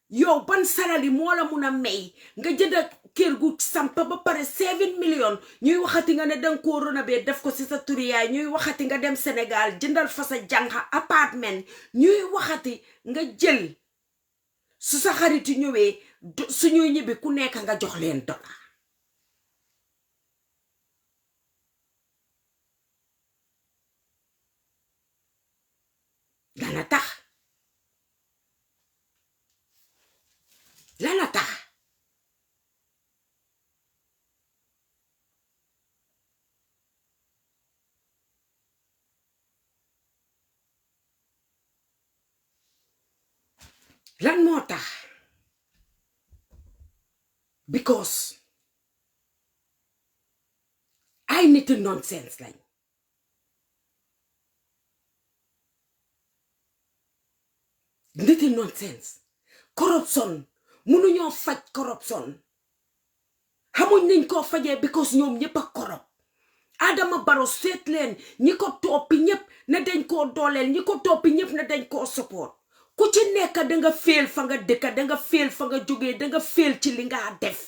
yow ban salari moo la mun a may nga jënd kër gu sampa ba pare 7 million ñuy waxati nga ne danga koo rénover def ko ci sa turi yaay ñuy waxati nga dem Sénégal jëndal fa sa jànqa appartement ñuy waxati nga jël su sa xariti ñëwee suñuy ñibbi ku nekk nga jox leen $1 lana tax lan moo tax because ay niti nonsense lañ niti nonsense corruption mënuñoo faj corruption xamuñ niñ koo fajee because ñoom ñëpp a corrupt Adama Barrow seet leen ñi ko toppi ñëpp ne dañ koo dooleel ñi ko toppi ñëpp ne dañ koo support ku ci nekk danga féel fa nga dëkka danga féel fa nga jógee danga féel ci li nga def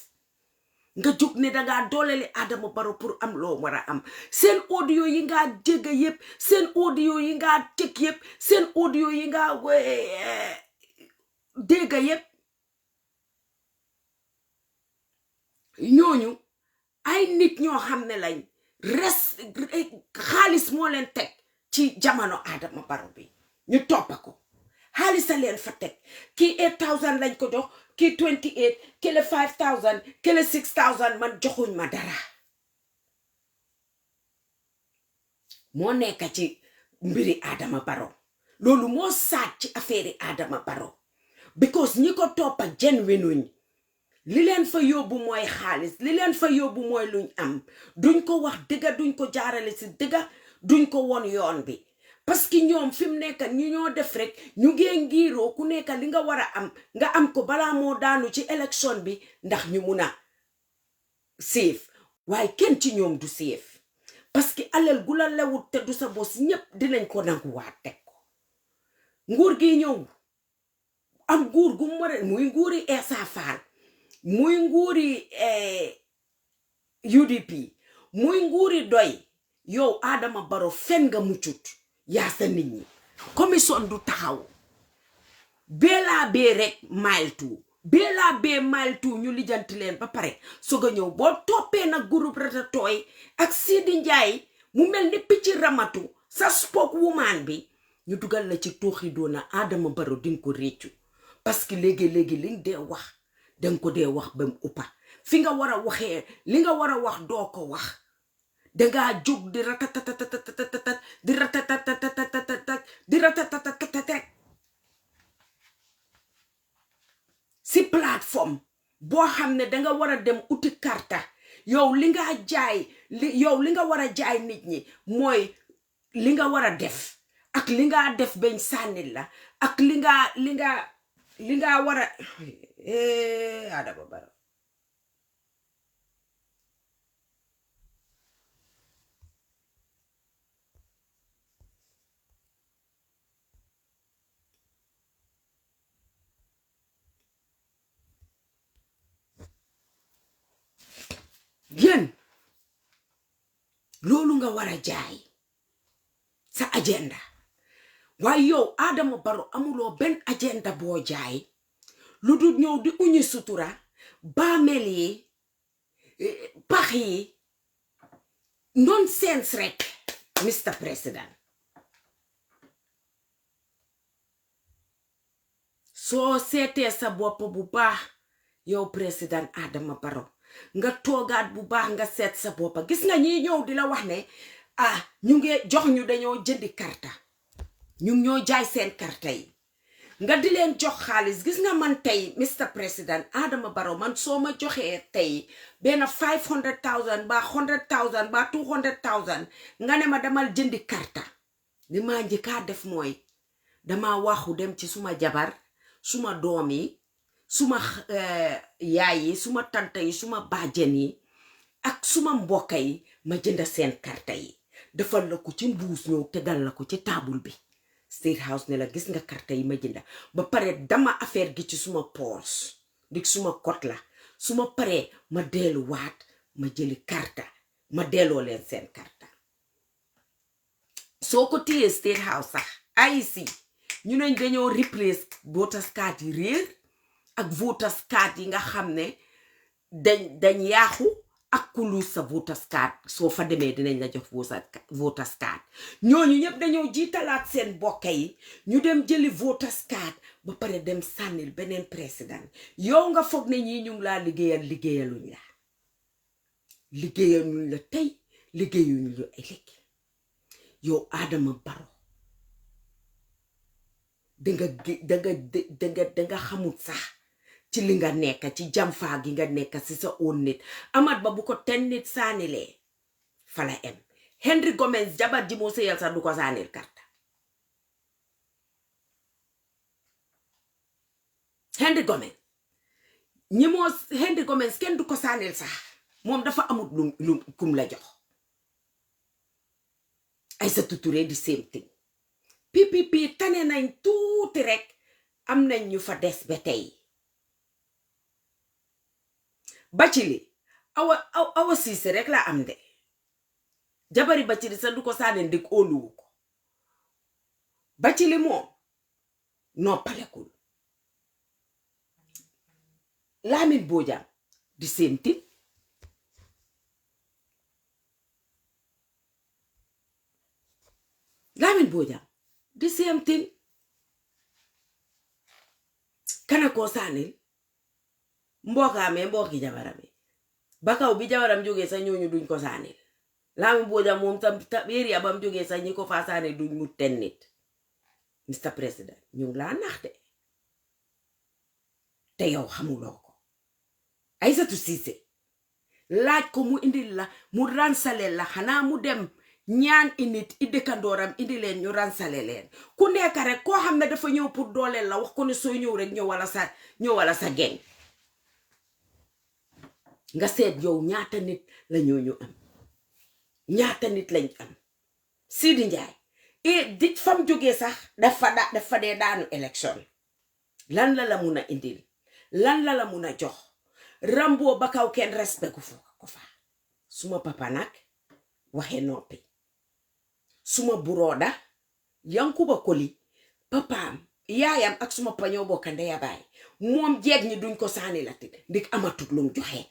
nga jóg ne dangaa dooleeli Adama Barrow pour am loo war a am seen audio yi nga dégg yëpp seen audio yi nga teg yëpp seen audio yi nga dégg yëpp ñooñu ay nit ñoo xam ne lañ xaalis moo leen teg ci jamono Adama Barrow bi ñu toppa ko xaalis a leen fa teg kii 8000 lañ ko jox kii 28 kii 5000 kii 6000 man joxuñ ma dara moo nekk ci mbiri Adama Barrow loolu moo saat ci affaire Adama Barrow because ñi ko toppa jen wenuñ li leen fa yóbbu mooy xaalis li leen fa yóbbu mooy luñ am duñ ko wax dëgga duñ ko jaarale si dëgga duñ ko won yoon bi parce que ñoom fi mu nekk ñi ñoo def rek ñu ngee ngiiroo ku nekk li nga war a am nga am ko balaa moo daanu ci élection bi ndax ñu mun a safe waaye kenn ci ñoom du safe parce que alal gu la lewut te du sa bos ñépp dinañ ko nanguwaat teg ko nguur gi ñëw am nguur gu mu muy nguuri Essa Faal muy nguuri UDP muy nguuri doy yow Adama Barrow fen nga muccut yaa sa nit ñi commission du taxaw beelaa bee rek mile two ñu lijanti leen ba pare soog a ñëw boo toppee nag groupe Ratatouille ak Sidi Njaay mu mel ni picc ramatu sa spokeswoman bi ñu dugal la ci tooxi doona Adama Barrow dinga ko réccu parce que léegi li nga dee wax danga ko dee wax ba mu uppa fi nga war a waxee li nga war a wax doo ko wax dangaa jóg di ratatatatat di ratatatatat di ratatatatat si plateforme boo xam ne danga war a dem uti karta yow li nga jaay yow li nga war a jaay nit ñi mooy li nga war a def ak li nga def bañ sànni la ak li nga war a Adama Barrow yéen loolu nga war a jaay sa agenda waaye yow Adama Barrow amuloo benn agenda boo jaay lu dul ñëw di uñi sutura baamel yi pax yi nonsense rek Mr. President soo seetee sa bopp bu baax yow président Adama Barrow nga toogaat bu baax nga seet sa boppa gis nga ñi ñëw di la wax ne ñu ngi jox ñu dañoo jëndi karta ñu ñoo jaay seen karta yi nga di leen jox xaalis gis nga man tey Mr. President Adama Barrow man soo ma joxee tey benn 500,000 ba 100,000 ba 200,000 nga ne ma damal jëndi karta li ma njëkkaa def mooy dama waxu dem ci suma jabar suma doom yi suma yaay yi suma tante yi suma bàjjen yi ak suma mbokka yi ma jënda seen karta yi defal la ko ci mbuus ñëw tegal la ko ci taabul bi State House ne la gis nga karta yi ma jënda ba pare dama affaire gi ci suma poos dik suma kot la suma pare ma delluwaat ma jëli karta ma delloo leen seen karta soo ko téyee State House sax IEC ñu neñ dañoo replace voters card yi réer ak voters card yi nga xam ne dañ yaaxu ak kulu sa voters card soo fa demee dinañ la jox voters card ñooñu ñëpp dañoo jiitalaat seen bokk yi ñu dem jëli voters card ba pare dem sànnil beneen président yow nga foog ne ñii ñu ngi laa liggéeyaluñ la tey liggéeyuñ la ëllëg yow Adama Barrow danga xamul sax ci li nga nekk ci jamfaa gi nga nekk ci sa own nit amat ba bu ko 10 nit saanilee fala em Henry Gomez jabar ji moo sëyal sax du ko saanil karta Henry Gomez kenn du ko saanil sax moom dafa amut lu kum la jox Aïssatou Touré di same thing PPP tane nañ tuuti rek am nañ ñu fa des ba tey Bacili awa siise rek la am de jabari Bacili sa du ko saaneen dik óoluwu ko Bacili moom noppalekul Lamin Bojang di same thing Lamin Bojang di same thing kana ko saanil mbooki jabarami bakaw bi jabaram jógee sax ñooñu duñ ko saanil Lamin Bojang moom tam area bam jógee sax ñi ko faa saanil duñ mu 10 nit Mr. President ñu ngi laa nax de te yow xamuloo ko Aïssatou Cissé laaj ko mu indil la mu ransale la xanaa mu dem ñaan init i dëkkandooram indi leen ñu ransale leen ku nekk rek koo xam ne dafa ñëw pour dooleel la wax ko ne sooy ñëw rek ñëw wala sa geng nga seet yow ñaata nit la ñooñu am ñaata nit lañ am Sidi Njaay di fam jógee sax dafa dee daanu élection lan la mun a indil lan la mun a jox Rambo ba kaw kenn respect ko fa suma papa nag waxe noppi suma burooda Yankuba Koli papaam yaayam ak suma pañoo bokka ndeya baay moom jeeg ñi duñ ko saani lati ndik amatut lum joxe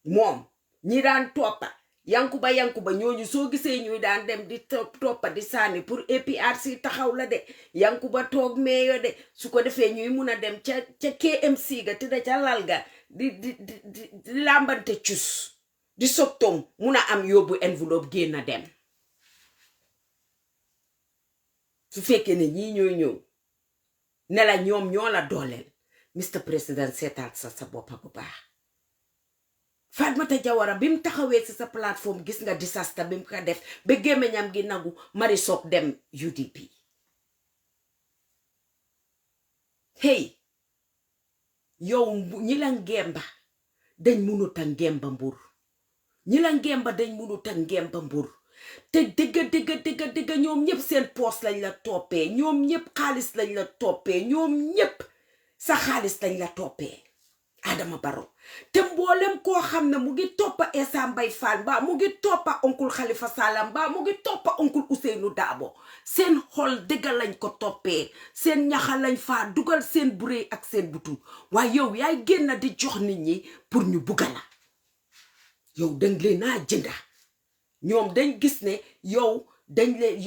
moom ñi daan toppa Yankuba ñooñu soo gisee ñuy daan dem di toppa di saani pour APRC taxaw la de Yankuba toog meeyo de su ko defee ñuy mun a dem ca KMC ga tëdda ca lal ga di làmbante cus di soptom mun a am yóbbu enveloppe génn dem su fekkee ne ñii ñooy ñëw ne la ñoom ñoo la dooleel Mr President seetaat sa boppa bu baax Fatoumatta Jawara bim taxawee ci sa plateforme gis nga disaster bim ko def ba gémmiñam gi nagu Marisol dem UDP hey yow ñi la ngemba dañ munuta ngemba mbur ñi la ngemba dañ munuta ngemba mbur te dëgga ñoom ñëpp seen poos lañ la toppee ñoom ñëpp xaalis lañ la toppee ñoom ñëpp sa xaalis lañ la toppee Adama Barrow te mboolem koo xam ne mu ngi toppa Essa Mbay Fall mbaa mu ngi toppa oncle Khalifa Sallah mbaa mu ngi toppa oncle Ousainou Darboe seen xol dëgga lañ ko toppee seen ñaxa lañ faa dugal seen buree ak seen butu waaye yow yaay génn di jox nit ñi pour ñu bugga la yow dañ leen naa jënda ñoom dañ gis ne yow dañ leen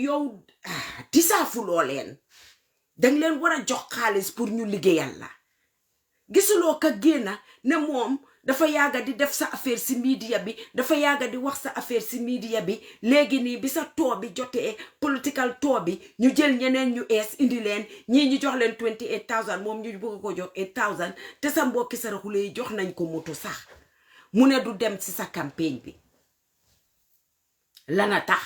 yow disaafuloo leen dañ leen war a jox xaalis pour ñu liggéeyal la gisuloo ka génna ne moom dafa yàgga di def sa affaire si media bi dafa yàgga di wax sa affaire si media bi léegi nii bi sa too bi jotee political too bi ñu jël ñeneen ñu ees indi leen ñii ñu jox leen 28,000 moom ñu bëgg ko jox 8,000 te sa mbokki saraxule yi jox nañ ko moto sax mu ne du dem ci sa campagne bi lana tax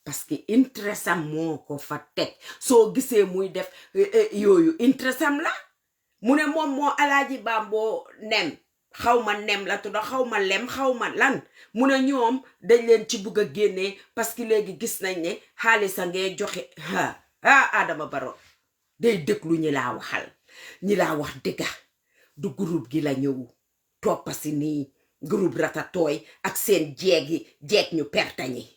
parce que intéressam moo ko fa teg soo gisee muy def yooyu intéressam la mu ne moom moo Alaaji Bambo nem xawma nem la tudda xawma lem xawma lan mu ne ñoom dañ leen ci bugg a génnee parce que léegi gis nañ ne xaalisa ngee joxe Adama Barrow day déglu ñi laa waxal ñi laa wax dëgga du groupe gi la ñëw toppa si nii groupe ratatooy ak seen jeeg ñu pertañi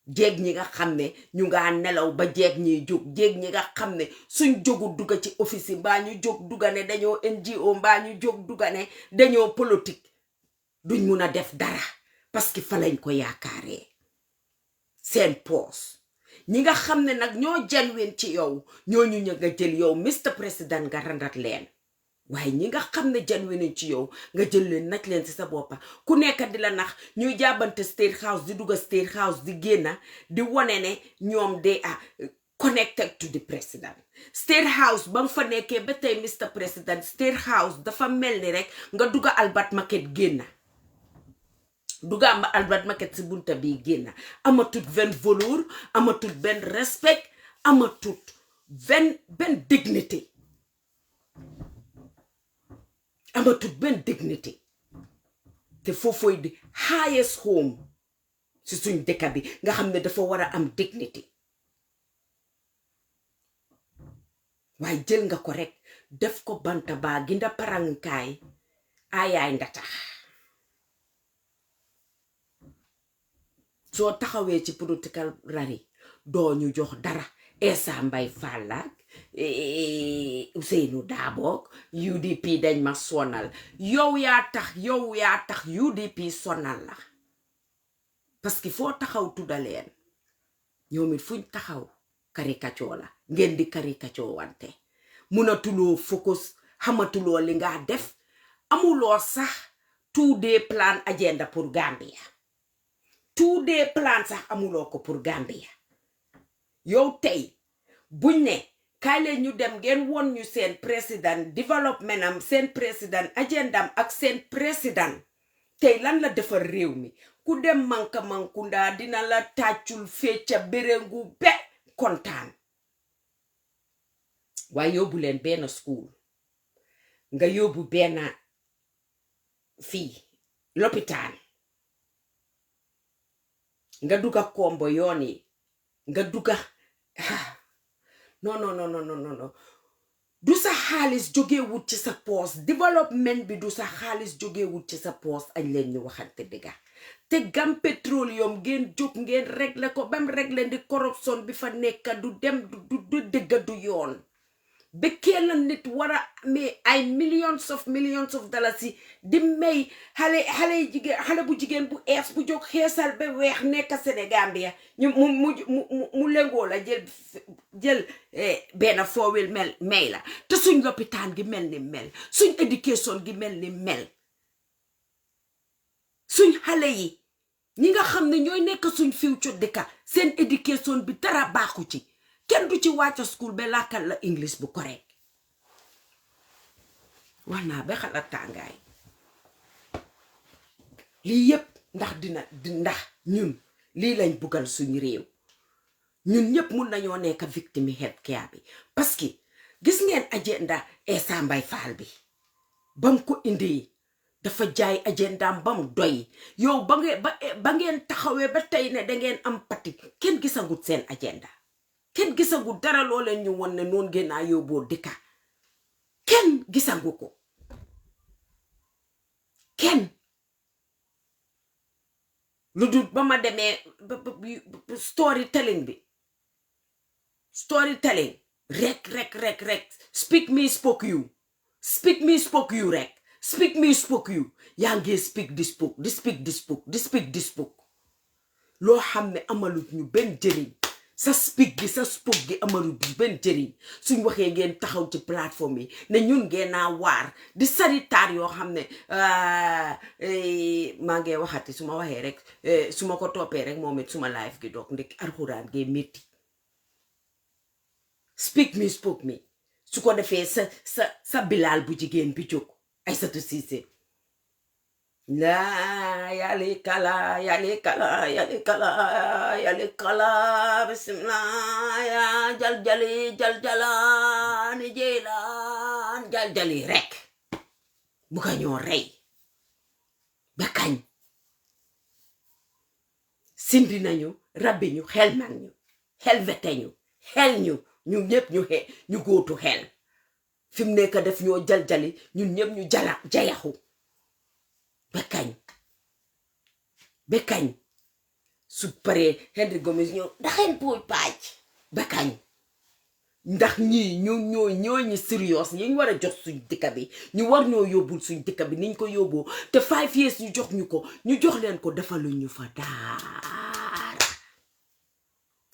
jeeg ñi nga xam ne ñu nga nelaw ba jeeg ñiy jóg jeeg ñi nga xam ne suñ jógu dugga ci office yi mbaa ñu jóg dugga ne dañoo NGO mbaa ñu jóg dugga ne dañoo politique duñ mun a def dara parce que fa lañ ko yaakaaree seen poos ñi nga xam ne nag ñoo janween ci yow ñooñu ñu nga jël yow Mr President nga randat leen waaye ñi nga xam ne janween ci yow nga jël leen naj leen ci sa boppa ku nekk di la nax ñuy jàbbante State House di dugga State House di génna di wone ne ñoom they are connected to the president State House ba nga fa nekkee ba tey Mr President State House dafa mel ni rek nga dugga Albert Market génna dugga am Albert Market si bunta bi génna amatut benn valeur amatut benn respect amatut benn dignity amatut benn dignity te foofooy di highest home si suñ dëkk bi nga xam ne dafa war a am dignity waaye jël nga ko rek def ko banta baa ginda parankaay ayaay ndatax soo taxawee ci political rally doo ñu jox dara Essa Mbay Fall ak Ousainou Darboe UDP dañ ma sonal yow yaa tax UDP sonal la parce que foo taxaw tuddaleen ñoom it fuñ taxaw caricature la ngeen di caricature wante munatuloo focus xamatuloo li nga def amuloo sax 2-day plan agenda pour Gambia 2-day plan sax amuloo ko pour Gambia yow tey buñ ne kaay leen ñu dem ngeen won ñu seen président développement am seen président agendam ak seen président tey lan la defar réew mi ku dem Mankunda dina la tàccul fecca béréngu be kontaan waaye yóbbu leen benn school nga yóbbu benn fii lopitaan nga duga kombo yoon yi nga duga non du sa xaalis jógee wut ci sa poos développement bi du sa xaalis jógee wut ci sa poos añ leen ñu waxante dëgga te gam pétroleum ngeen jóg ngeen régler ko bam régler ndi corruption bi fa nekk du dem du dëgga du yoon ba kenn nit war a mais ay millions of dollars yi di may xale bu jigéen bu ees bu jóg xeesal ba weex nekk Sénégambia ñu mu lengoo la jël benn foowil may la te suñ lopitaan gi mel ni mel suñ éducation gi mel ni mel suñ xale yi ñi nga xam ne ñooy nekk suñ future dëkka seen éducation bi dara baaxu ci kenn du ci wàcca school ba làkkal la english bu correct wax naa ba xalaat tàngaay lii yépp ndax ñun lii lañ buggal suñ réew ñun ñëpp mun nañoo nekk victime health care bi parce que gis ngeen agenda Essa Mbye Fall bi bam ko indi dafa jaay agendaam bam doy yow ba ngeen taxawee ba tey ne dangeen am pati kenn gisagut seen agenda kenn gisagut dara loo leen ñu won ne noon ngeen naa yóbboo dëkka kenn gisagu ko kenn lu dul ba ma demee storytelling rek speak me spoke you rek speak me spoke you yaa ngi speak this book loo xam ne amalut ñu benn jëriñ sa spoke gi amalut ñu benn jëriñ suñ waxee ngeen taxaw ci plateforme yi ne ñun ngeen naa waar di saritaar yoo xam ne maa ngi waxati su ma waxee rek su ma ko toppee rek moom it suma life gi doog ndik alxuraan gee métti speak me spoke me su ko defee sa bilaal bu jigéen bi jóg Aïssatou Cissé la yali kala bismillah ya jaljali jeylaan jaljali rek bu ka ñoo rey ba kañ sindi nañu rabbi ñu xel man ñu xel vete ñu xel ñu ñëpp ñu góotu xel fi mu nekk def ñoo jaljali ñun ñëpp ñu jayaxu ba kañ su paree Henry Gomez ñëw daxeen puuj paaj ba kañ ndax ñii ñoo ñi serious ñi ñu war a jox suñ dëkk bi ñu war ñoo yóbbul suñ dëkk bi niñ ko yóbboo te 5 years ñu jox ñu ko ñu jox leen ko defaluñ ñu fa daara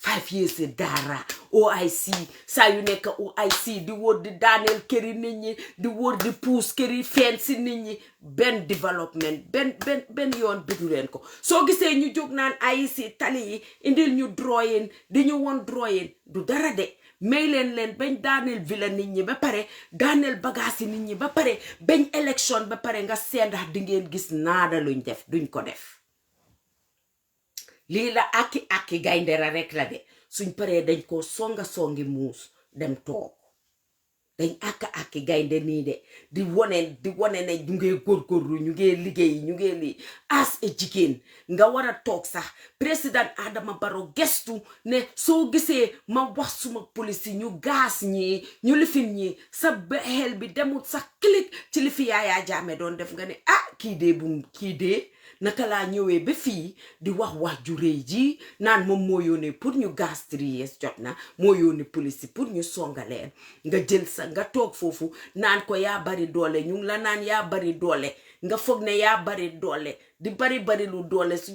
5 years daara OIC saa yu nekk OIC di wóor di daaneel këri nit ñi di wóor di puus këri feen si nit ñi benn développement benn yoon bidu leen ko soo gisee ñu jóg naan AIC tali yi indil ñu drawing di ñu won drawing du dara de may leen bañ daaneel villa nit ñi ba pare daaneel bagage yi nit ñi ba pare bañ élection ba pare nga seen ndax di ngeen gis naada luñ def duñ ko def lii la aki gayndera rek la de suñ paree dañ ko songi muus dem toog dañ aki gaynde nii de di wone ne ñu ngee góorgóorlu ñu ngee liggéey ñu ngee lii as a jigéen nga war a toog sax président Adama Barrow gestu ne soo gisee ma wax suma police yi ñu gaas ñi ñu lifin ñi sa xel bi demul sax clic ci li fi Yaya Jammeh doon def nga ne kii dee naka laa ñëwee ba fii di wax ju rëy ji naan moom moo yónnee pour ñu gas 3 years jot na moo yónnee police pour ñu songaleen nga jël sa nga toog foofu naan ko yaa bari doole ñu ngi la naan yaa bari doole nga foog ne yaa bari doole di bari lu doole su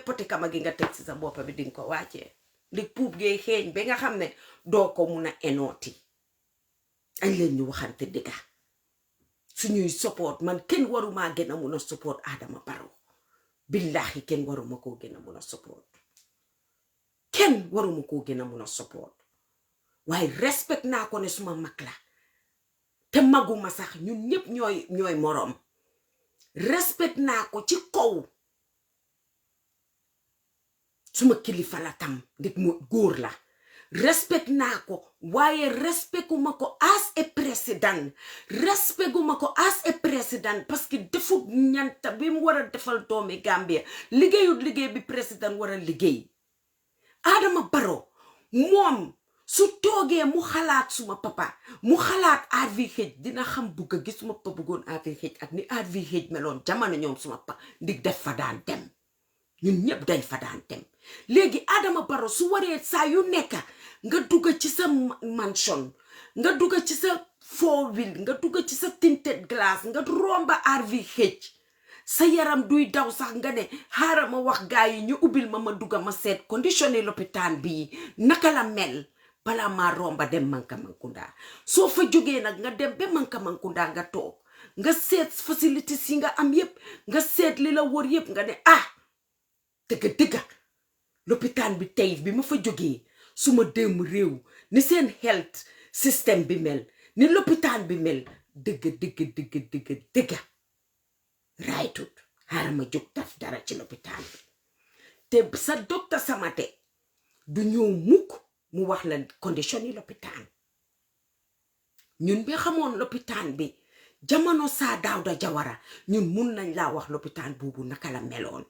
poti kama gi nga teg si sa boppa bi dinga ko wàccee ndi puub gee xeeñ ba nga xam ne doo ko mun a enooti añ leen ñu waxante dëgga suñuy support man kenn waruma gën a mun a support Adama Barrow billahi kenn waruma koo gën a mun a support kenn waruma koo gën a mun a support waaye respect naa ko ne suma mag la te maguma sax ñun ñëpp ñooy moroom respect naa ko ci kaw suma kilifa la tam ndik mu góor la respect naa ko waaye respectuma ko as a président respectuma ko as a président parce que defut ñanta bi mu war a defal doomi Gambia liggéeyut liggéey bi président war a liggéey Adama Barrow moom su toogee mu xalaat suma papa mu xalaat RVH dina xam bugg a gis suma papa bëggoon RVH ak ni RVH meloon jamono ñoom suma papa ndig def fa daan dem ñun ñëpp dañ fa daan dem léegi Adama Barrow su waree saa yu nekk nga dugg ci sa mansion nga dugg ci sa four wheel nga dugg ci sa tinted glass nga romba RVH sa yaram duy daw sax nga ne xaaral ma wax gaa yi ñu ubbil ma dugg ma seet condition yi lopitaan bii naka la mel bala ma romba dem Mankamankounda soo fa jógee nag nga dem ba Mankamankounda nga toog nga seet facilities yi nga am yépp nga seet li la wër yépp nga ne dëgga lopitaan bi tey bi ma fa jógee suma dem réew ni seen health system bi mel ni lopitaan bi mel dëgga raaytut xaaral ma jóg taf dara ci lopitaan bi te sa docteur Samate du ñëw mukk mu wax la condition yi lopitaan ñun bi xamoon lopitaan bi jamono Saa Dawda Jawara ñun mun nañ laa wax lopitaan boobu naka la meloon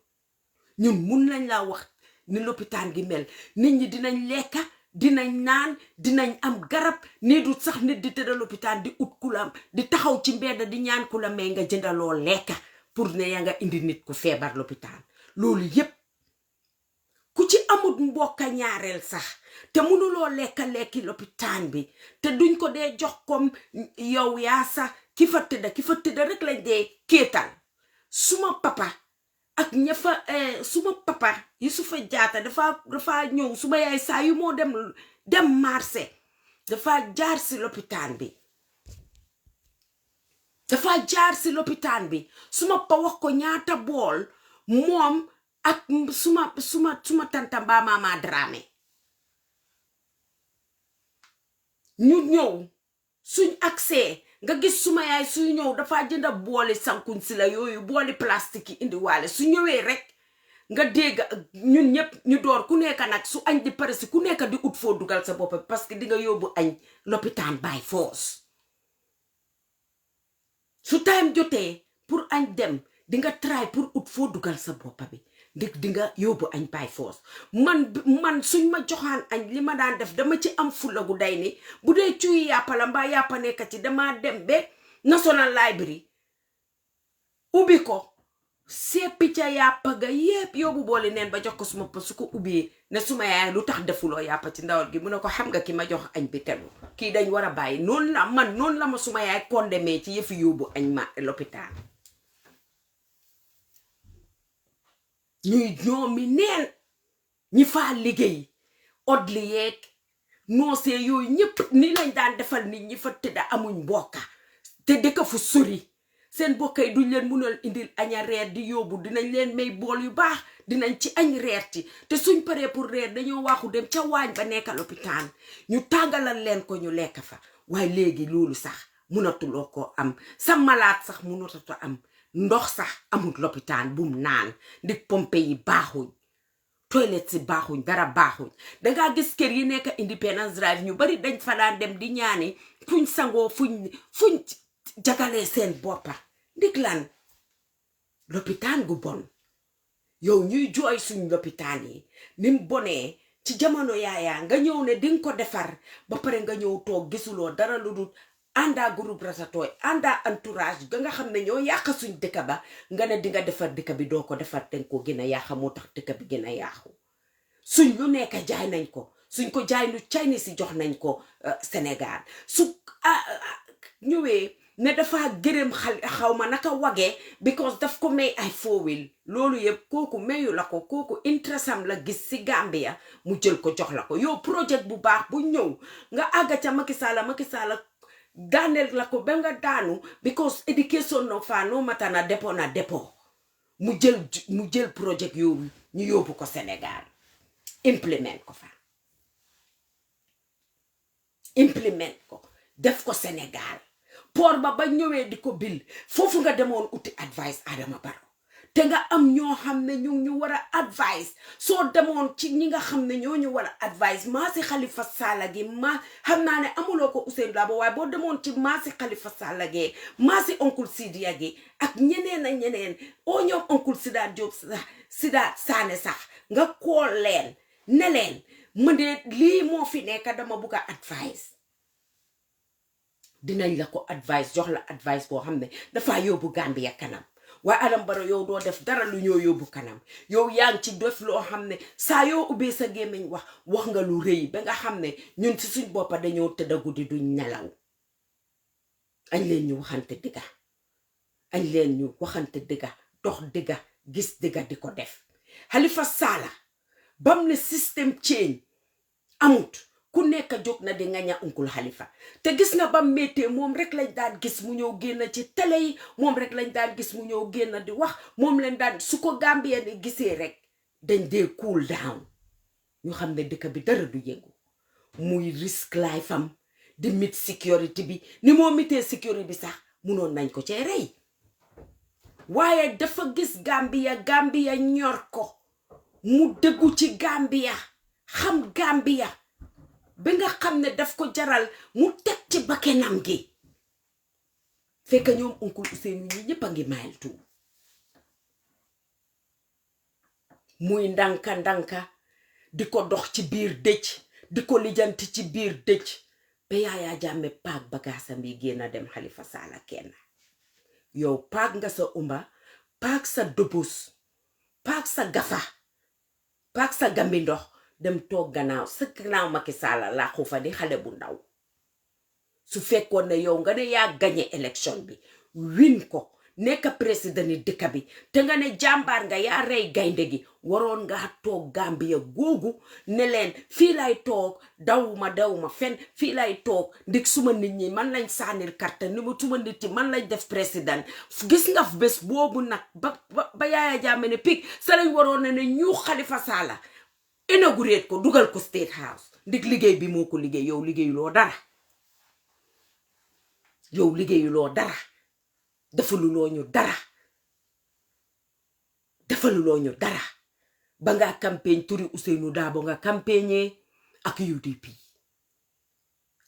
ñun mun nañ laa wax ni lopitaan gi mel nit ñi dinañ lekka dinañ naan dinañ am garab nii du sax nit di tëdd lopitaan di ut kulam di taxaw ci mbedd di ñaan kula may nga jëndaloo lekka pour ne yaa nga indi nit ku feebar lopitaan loolu yépp ku ci amut mbokka ñaareel sax te mënuloo lekki lopitaan bi te duñ ko dee jox comme yow yaa sax ki fa tëdda rek lañ dee kéetal suma papa ak ña fa suma papa Yusufa Jatta dafa ñëw suma yaay saa yu moo dem marché dafa jaar si lopitaan bi suma pa wax ko ñaata bool moom ak suma tanta Mbaa Mama Dramé ñu ñëw suñ accès nga gis suma yaay suy ñëw dafa jënda booli sankuñ si la yooyu booli plastique yi indi waale su ñëwee rek nga dégg ñun ñëpp ñu door ku nekk nag su añ di pare si ku nekk di ut foo dugal sa bopp parce que di nga yóbbu añ lopitaan by force su time jotee pour añ dem di nga try pour ut foo dugal sa bopp bi di nga yóbbu añ by force man suñ ma joxaan añ li ma daan def dama ci am fulla gu day ni bu dee cuy yàppa la mbaa yàppa nekk ci dama dem ba National Library ubbi ko seppi ca yàppa ga yépp yóbbu booli neen ba jox ko suma pa su ko ubbee ne suma yaay lu tax defuloo yàppa ci ndawal gi mu ne ko xam nga ki ma jox añ bi tegu kii dañ war a bàyyi noonu la ma suma yaay condamné ci yëfi yóbbu añ ma lopitaan ñuy ñoomi neen ñi faa liggéey odli yeeg noosee yooyu ñëpp ni lañ daan defal nit ñi fa tëdda amuñ mbokka te dëkk fu sori seen mbokka yi duñ leen munal indil aña reer di yóbbu dinañ leen may bool yu baax dinañ ci añ reer ci te suñ paree pour reer dañoo waxu dem ca waañ ba nekka lopitaan ñu tàngalal leen ko ñu lekk fa waaye léegi loolu sax munatuloo ko am sa malaat sax munatut am ndox sax amul lopitaan bum naan ndik pompe yi baaxuñ toilet si baaxuñ dara baaxuñ dangaa gis kër yi nekk Independence Drive ñu bari dañ fa daan dem di ñaani fuñ sangoo fuñ jagalee seen boppa ndik lan lopitaan gu bon yow ñuy jooy suñ lopitaan yi nim bonee ci jamono yaayaa nga ñëw ne dinga ko defar ba pare nga ñëw toog gisuloo dara lu dul anda groupe Ratatoy anda entourage ga nga xam ne ñoo yàq suñ dëkk ba nga ne di nga defar dëkk bi doo ko defar ten ko gën a yàq moo tax dëkk bi gën a yàqu suñ lu nekk jaay nañ ko suñ ko jaay lu Chinese si jox nañ ko Sénégal su ñëwee ne dafa gërëm xaw ma naka wagee because daf ko may ay foowil loolu yëpp kooku mayu la ko kooku intéressam la gis si Gambia mu jël ko jox la ko yow projet bu baax bu ñëw nga àgga ca Macky Sall daaneel la ko ba nga daanu because education no fa no matana depo na depo mu jël projet yooyu ñu yóbbu ko Sénégal implement ko def ko Sénégal port ba ñëwee di ko bil foofu nga demoon uti advice Adama Barrow te nga am ñoo xam ne ñu war a advice soo demoon ci ñi nga xam ne ñoo ñu war a advice maasi Halifa Sallah gi ma xam naa ne amuloo ko Ousainou Darboe waaye boo demoon ci maasi Halifa Sallah gi maasi oncle Sidia gi ak ñeneen ak ñeneen oo ñoom oncle Sida Diop Sida Sané sax nga kool leen ne leen ma de lii moo fi nekk dama bugg a advice dinañ la ko advice jox la advice boo xam ne dafa yóbbu Gambia kanam waaye Adama Barrow yow doo def dara lu ñoo yóbbu kanam yow yaa ngi ci def loo xam ne saa yoo ubbee sa gémmiñ wax nga lu rëy ba nga xam ne ñun ci suñ boppa dañoo tëdda guddi duñ nelaw añ leen ñu waxante dëgga añ leen ñu waxante dëgga dox dëgga gis dëgga di ko def Halifa Sallah bam ne système change amut ku nekk jóg na di nga ña Uncle Halifa te gis nga bam méttee moom rek lañ daan gis mu ñëw génn ci télé yi moom rek lañ daan gis mu ñëw génn di wax moom leen daan su ko Gambien ni gisee rek dañ dee cool down ñu xam ne dëkk bi dara du yëngu muy risk life am di mit sécurité bi ni moo mitee sécurité bi sax munoon nañ ko cee rey waaye dafa gis Gambia ñor ko mu dëggu ci Gambia xam Gambia ba nga xam ne daf ko jaral mu teg ci bakkenam gi fekk ñoom Uncle Ousainou ñi ñëpp a ngi mayal tu muy ndanka di ko dox ci biir dëj di ko lijanti ci biir dëj ba Yaya Jammeh paak bagaasam yi génn dem Halifa Sallah kenn yow paak nga sa umba paak sa dobus paak sa gafa paak sa gambi ndox dem toog gannaaw sa gannaaw Macky Sall laa xuufa di xale bu ndaw su fekkoon ne yow nga ne yaa gagné élection bi win ko nekk président ni dëkk bi te nga ne jàmbaar nga yaa rey gaynde gi waroon nga toog Gambia googu ne leen fii lay toog dawuma fen fii lay toog ndik suma nit ñi man lañ saanil carte ni mu suma nit ñi man lañ def président gis nga bés boobu nag ba Yaya Jammeh ne pig sa lañ waroon ne ñu Halifa Sallah inauguré ko dugal ko State House ndik liggéey bi moo ko liggéey yow liggéeyuloo dara defaluloo ñu dara ba nga campagne turi Ousainou Darboe nga campagne ak UDP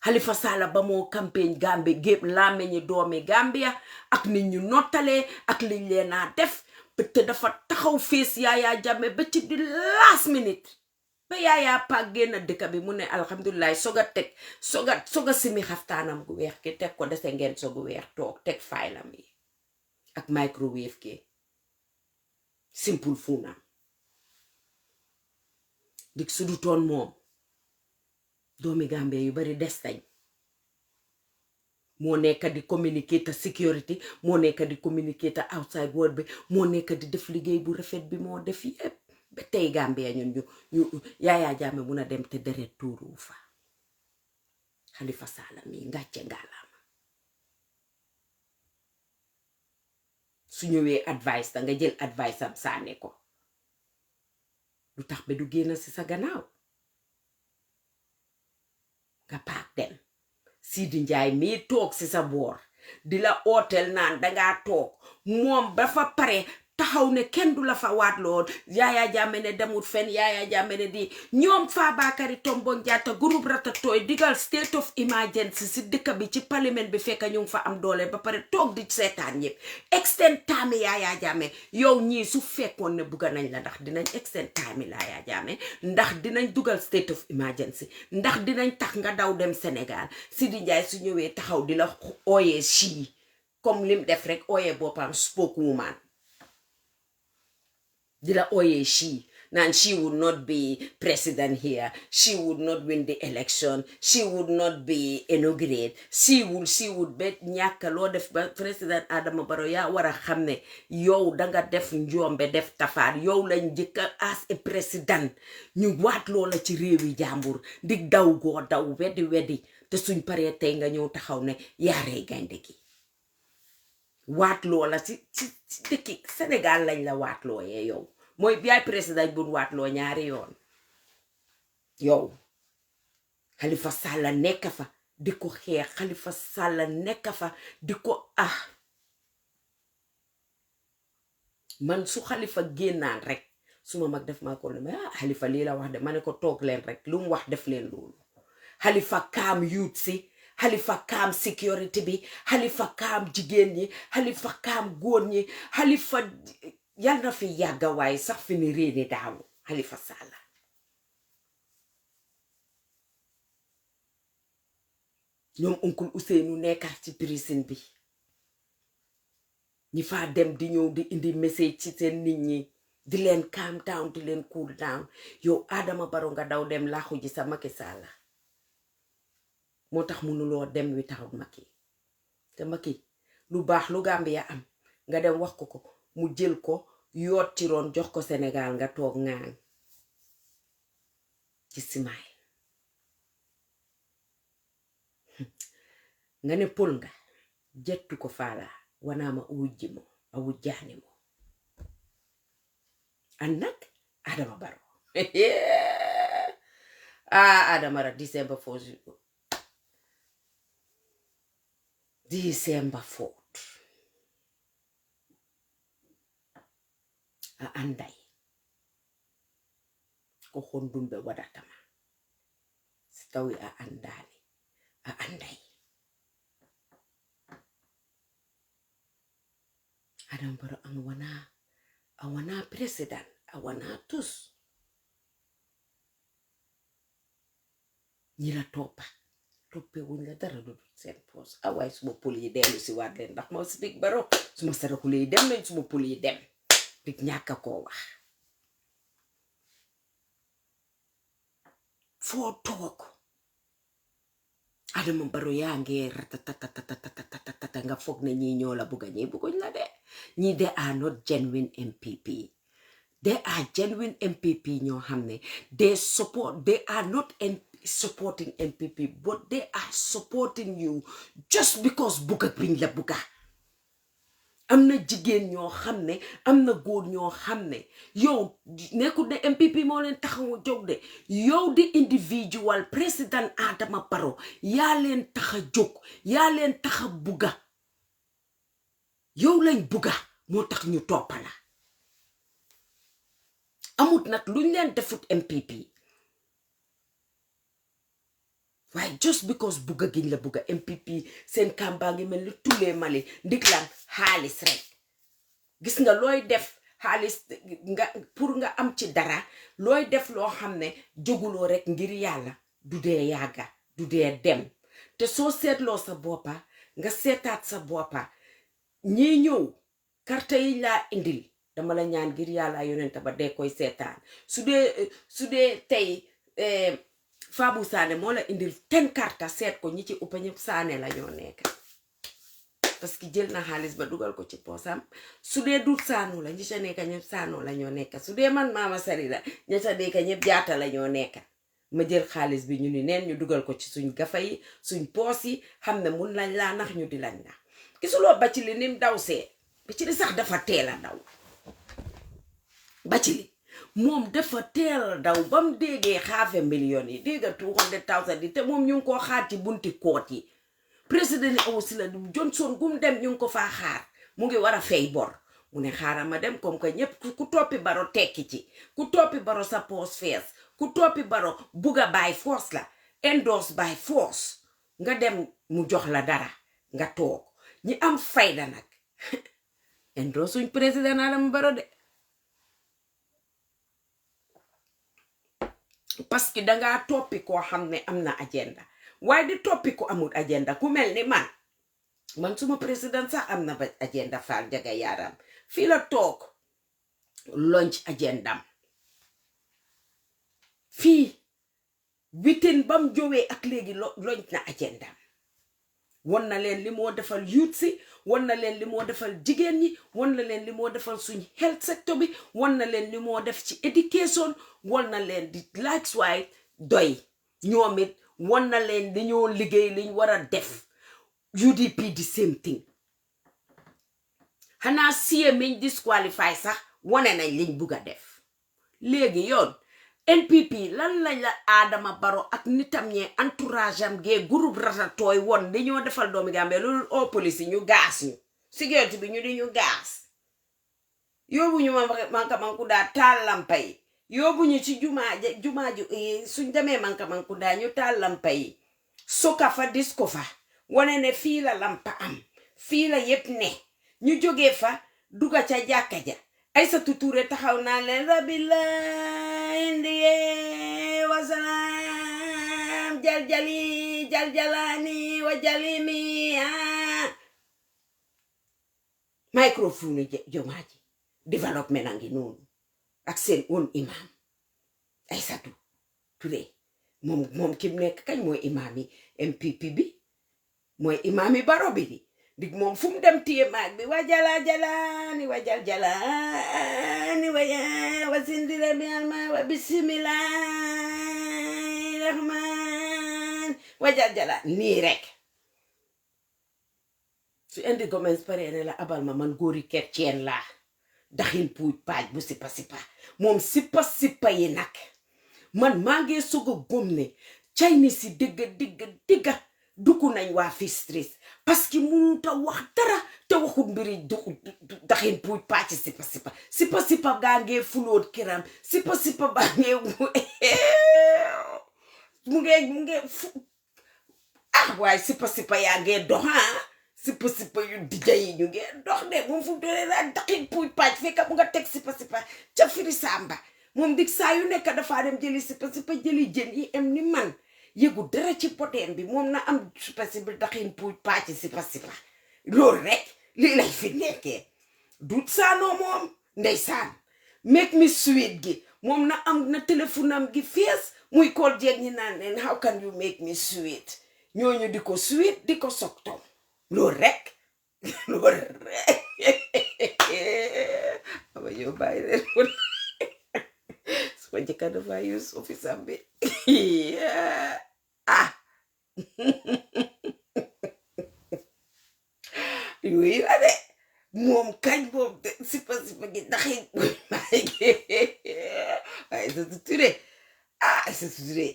Halifa Sallah ba moo campagne Gambie gépp laameñi doomi Gambia ak nit ñu nottalee ak liñ leen a def te dafa taxaw fees Yaya Jammeh ba ci di last minute ba Yaya Pak génn dëkk bi mu ne alhamdulilah soga simi xaftaanam gu weex ki teg ko dese ngeen sogu weex toog teg faylam yi ak microwave ki simple fuunam dik su du toon moom doomi Gambie yu bari des tañ moo nekk di communiquer te security moo nekk di communiquer te outside world bi moo nekk di def liggéey bu rafet bi moo def yépp ba tey Gambia ñu Yaya Jammeh mun a dem te deret tuuru fa Halifa Sallah mi ngàcce ngalaama su ñëwee advice da nga jël advice am saane ko lu tax ba du génn si sa gannaaw nga paak dem Sidi Njaay mii toog si sa boor di la ootel naan dangaa toog moom ba fa pare taxaw ne kenn du la fa waat lool Yaya Jammeh ne demut fen Yaya Jammeh ne di ñoom Fabakary Tombong Jatta groupe Ratatouille digal state of emergency si dëkk bi ci parlement bi fekk ñu ngi fa am doole ba pare toog di seetaan ñëpp extend time Yaya Jammeh yow ñii su fekkoon ne bugga nañ la ndax dinañ extend time Yaya Jammeh ndax dinañ dugal state of emergency ndax dinañ tax nga daw dem Sénégal Sidi Njaay su ñëwee taxaw di la ooyee she comme lim def rek ooyee boppam spokeswoman di la ooyee she naan she would not be president here, she would not win the election, she would not be inaugurated, she would bet ñàkk loo def ba président Adama Barrow yaa war a xam ne yow danga def njombe def tafaar yow lañ njëkka as a président ñu waat loola ci réewi jàmbur dig daw goo daw weddi te suñ paree tey nga ñëw taxaw ne yaaree gaynde gi waat loola ci dëkki Sénégal lañ la waat looyee yow mooy yaay président bu waat loo ñaari yoon yow Halifa Sallah nekk fa di ko xeex Halifa Sallah nekk fa di ko man su Halifa génnaan rek suma mag def maa ko ne Halifa lii la wax de ma ne ko toog leen rek lu mu wax def leen loolu Halifa kaam youth si Halifa kaam security bi Halifa kaam jigéen ñi Halifa kaam góor ñi Halifa yal na fi yàgga waaye sax fi ni réeni daaw Halifa Sallah ñoom oncle Ousseynou nekkaat ci prison bi ñi faa dem di ñëw di indi message ci seen nit ñi di leen calm down di leen cool down yow Adama Barrow nga daw dem laaxu ji sa Macky Sall moo tax mënuloo dem without Macky te Macky lu baax lu Gambia am nga dem wax ko mu jël ko yoot ci roon jox ko Sénégal nga toog ŋaaŋ ci Smile nga ne pol nga jettu ko faala wanaama awujjimo awujjaanimo and nag Adama Barrow Adama ra December 4 a anday ko hondumbe waɗatama si tawi a andani a anday Adama Barrow a wana president a wana tus ñi la toppe wuñ la dara du seen poos waaye suma pol yi dellu si waat leen ndax ma si dig Barrow suma sarakule yi dem nañ suma pol yi dem dig ñàkka koo wax foo toog Adama Barrow yaa ngi ratatatatatatatata nga foog ne ñii ñoo la bugga ñii bugguñ la de ñii they are not genuine MPP they are genuine MPP ñoo xam ne they are not supporting MPP but they are supporting you just because bugga biñ la bugga am na jigéen ñoo xam ne am na góor ñoo xam ne yow nekkul ne MPP moo leen taxaw jóg de yow di individual président Adama Barrow yaa leen taxa jóg yaa leen taxa bugga yow lañ bugga moo tax ñu toppala amut nag luñ leen defut MPP waaye just because bugga giñ la bugga MPP seen kàmbaa ngi mel ni tulee mali ndiglaan xaalis rek gis nga looy def xaalis nga pour nga am ci dara looy def loo xam ne jóguloo rek ngir yàlla du dee yàgga du dee dem te soo seetloo sa boppa nga seetaat sa boppa ñii ñëw carte yi laa indil dama la ñaan ngir yàlla yonenta ba dee koy seetaan su dee tey Fabou Sané moo la indil 10 carte seet ko ñi ci uppa ñëpp Sané la ñoo nekk parce que jël na xaalis ba dugal ko ci poosam su dee dut saanu la ñi ca nekk ñëpp saanu la ñoo nekk su dee man Mama Sari la ñi ca nekk ñëpp jaata la ñoo nekk ma jël xaalis bi ñu ni neen ñu dugal ko ci suñ gafa yi suñ poos yi xam ne mun lañ laa nax ñu di lañ nax gisuloo Bacili nim daw see Bacili sax dafa teel a daw Bacili moom dafa teel a daw ba mu déggee xaafe millions yi dégga 200,000 yi te moom ñu ngi koo xaar ci bunti koot yi président yi aussi la Johnson gum dem ñu ngi ko faa xaar mu ngi war a fay bor mu ne xaaral ma dem comme que ñëpp ku toppi Barrow tekki ci ku toppi Barrow sa poos fees ku toppi Barrow bugga by force la endorse by force nga dem mu jox la dara nga toog ñi am fayda nag endorse suñ président Adama Barrow de parce que dangaa toppi koo xam ne am na agenda waaye di toppi ko amul agenda ku mel ni man suma président sax am na ba agenda Faal Njaga Yaaram fii la toog launch agendam fii bitin bam jowee ak léegi launch na agendam won na leen li moo defal youth si won na leen li moo defal jigéen ñi won na leen li moo defal suñ health sector bi won na leen li moo def ci education won na leen di likes waaye doy ñoom it won na leen li ñoo liggéey liñ war a def UDP the same thing xanaa siye miñ disqualify sax wane nañ liñ bugg a def léegi yoon NPP lan lañ la Adama Barrow ak nitam ñee entourage am gee groupe ratatooy won li ñoo defal doomi Gambie loolu au police ñu gaas ñu sécurité bi ñu di ñu gaas yóbbu ñu Mankamankounda taal lampa yi yóbbu ñu ci jumaa ju suñ demee Mankamankounda ñu taal lampa yi soka fa disco fa wane ne fii la lampa am fii la yépp ne ñu jógee fa duga ca jàkka ja Aïssatou Touré taxaw naa leen rabila indiye wasalaam jaljalaani wa jalimi microphone jumaa ji développement a ngi noonu ak seen own imam Aïssatou Touré moom kim nekk kañ mooy imam yi MPP bi mooy imam yi Barrow bi di dig moom fu mu dem téye maag bi wa jalaani wa jaljalaani wa sindira bi alma wa bismillahi rahman wa jaljalaani nii rek su indi Gomez pare ne la abal ma man góori chrétien laa daxin puuj paaj bu sipa moom sipa yi nag man maa ngi soog a gëm ne Chinese si digga dugg nañ waa Fistris parce que mënut a wax dara te waxut mbiri daxin puuj paaj sipa gaa ngee fuloot kiram sipa baa ngee mu ngee waaye sipa yaa ngee doxa sipa yu dija yi ñu ngee dox de moom fu doole la daxin puuj paaj fekka mu nga teg sipa ca firi samba moom dig saa yu nekk dafa dem jëli sipa jëli jën yi em ni man yëgu dara ci poteen bi moom na am sipa daxin puuj paaj sipa loolu rek lii lay fi nekkee dut saanoo moom ndeysaan make me sweet gi moom na am na téléphone am gi fees muy kool jeeg ñi naan leen how can you make me sweet ñooñu di ko sweet di ko soktom loolu rek ama yow bàyyi leen suma jëkka dafa use office am bi yooyu la de moom kañ boobu sipa gi ndaxi waaye Aïssatou Touré Aïssatou Touré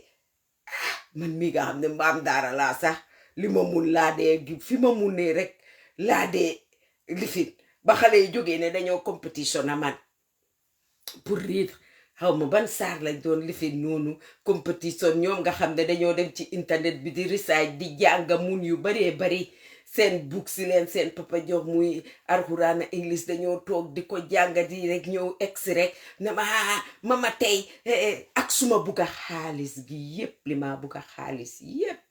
man mii nga xam ne mbaam daara laa sax li ma mun laa dee fi ma mun ne rek laa dee lifin ba xale yi jógee ne dañoo compétition a man pour riir xaw ma ban saar lañ doon lifin noonu compétition ñoom nga xam ne dañoo dem ci internet bi di research di jànga mun yu baree bari seen book si leen seen papa jox muy alxuraan English dañoo toog di ko jànga di rek ñëw ex rek ne ma tey ak suma bugga xaalis gi yépp li ma bugga xaalis yépp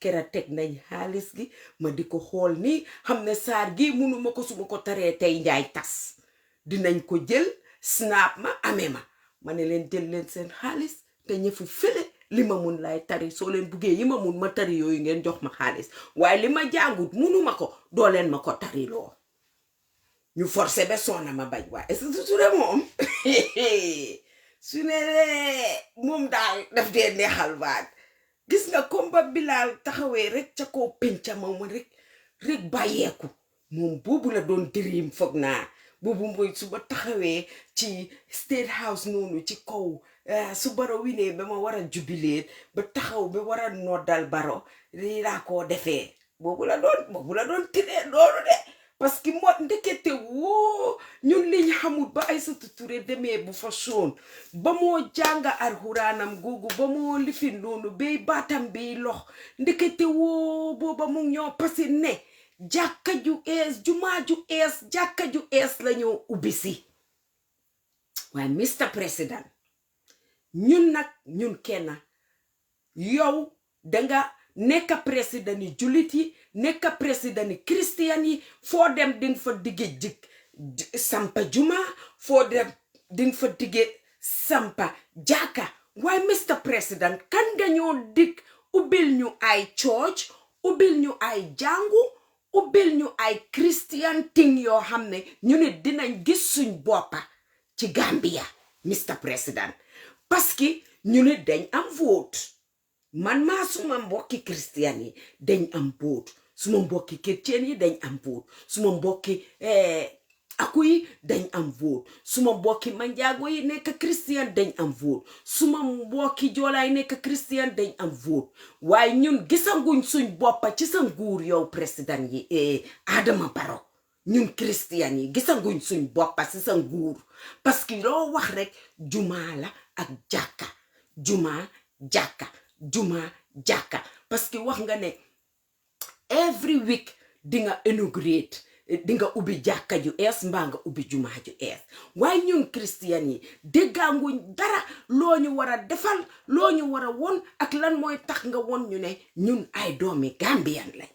kera teg nañ xaalis gi ma di ko xool nii xam ne saar gi munuma ko suma ko taree tey njaay tas dinañ ko jël snap ma amee ma ne leen jël leen seen xaalis te ñëfu fële li ma mun lay tari soo leen buggee yi ma mun ma tari yooyu ngeen jox ma xaalis waaye li ma jàngut munuma ko doo leen ma ko tari loo ñu forcé ba soona ma bañ waaye Aïssatou Touré moom su ne moom daal daf dee neexal waat gis nga komba Bilal taxawee rek ca koo penca ma rek bàyyeeku moom boobu la doon dirim foog naa boobu mooy suba taxawee ci State House noonu ci kaw su Barrow winee ba ma war a jubilee ba taxaw ba war a noddal Barrow lii laa koo defee boobu la doon tiree loolu de parce que moo ndekete woo ñun liñ xamul ba Aïssatou Touré demee bu fa soon ba moo jànga alxuraanam googu ba moo lifin noonu bay baatam bay lox ndekete woo booba mu ñoo pasi ne jàkka ju ees jumaa ju ees jàkka ju ees la ñoo ubbi si waaye Mr President ñun kenn yow danga nekka président yi jullit yi nekka président yi christian yi foo dem din fa digge sampa juma foo dem din fa digge sampa jàkka waaye Mr President kan nga ñoo dig ubbil ñu ay church ubbil ñu ay jàngu ubbil ñu ay christian ting yoo xam ne ñu ne dinañ gis suñ boppa ci Gambia Mr President parce que ñu ne dañ am vote man maa suma mbokki christian yi dañ am vote suma mbokki chrétien yi dañ am vote suma mbokki aku yi dañ am vote suma mbokki manjaago yi nekk christian dañ am vote suma mbokki joolaay nekk christian dañ am vote waaye ñun gisanguñ suñ boppa ci sa nguur yow président yi Adama Barrow ñun christian yi gisanguñ suñ boppa si sa nguur parce que loo wax rek juma la ak jàkka juma jàkka parce que wax nga ne every week di nga inaugurate di nga ubbi jàkka ju ees mbaa nga ubbi juma ju ees waaye ñun christian yi dégganguñ dara loo ñu war a defal loo ñu war a won ak lan mooy tax nga won ñu ne ñun ay doomi Gambian lañ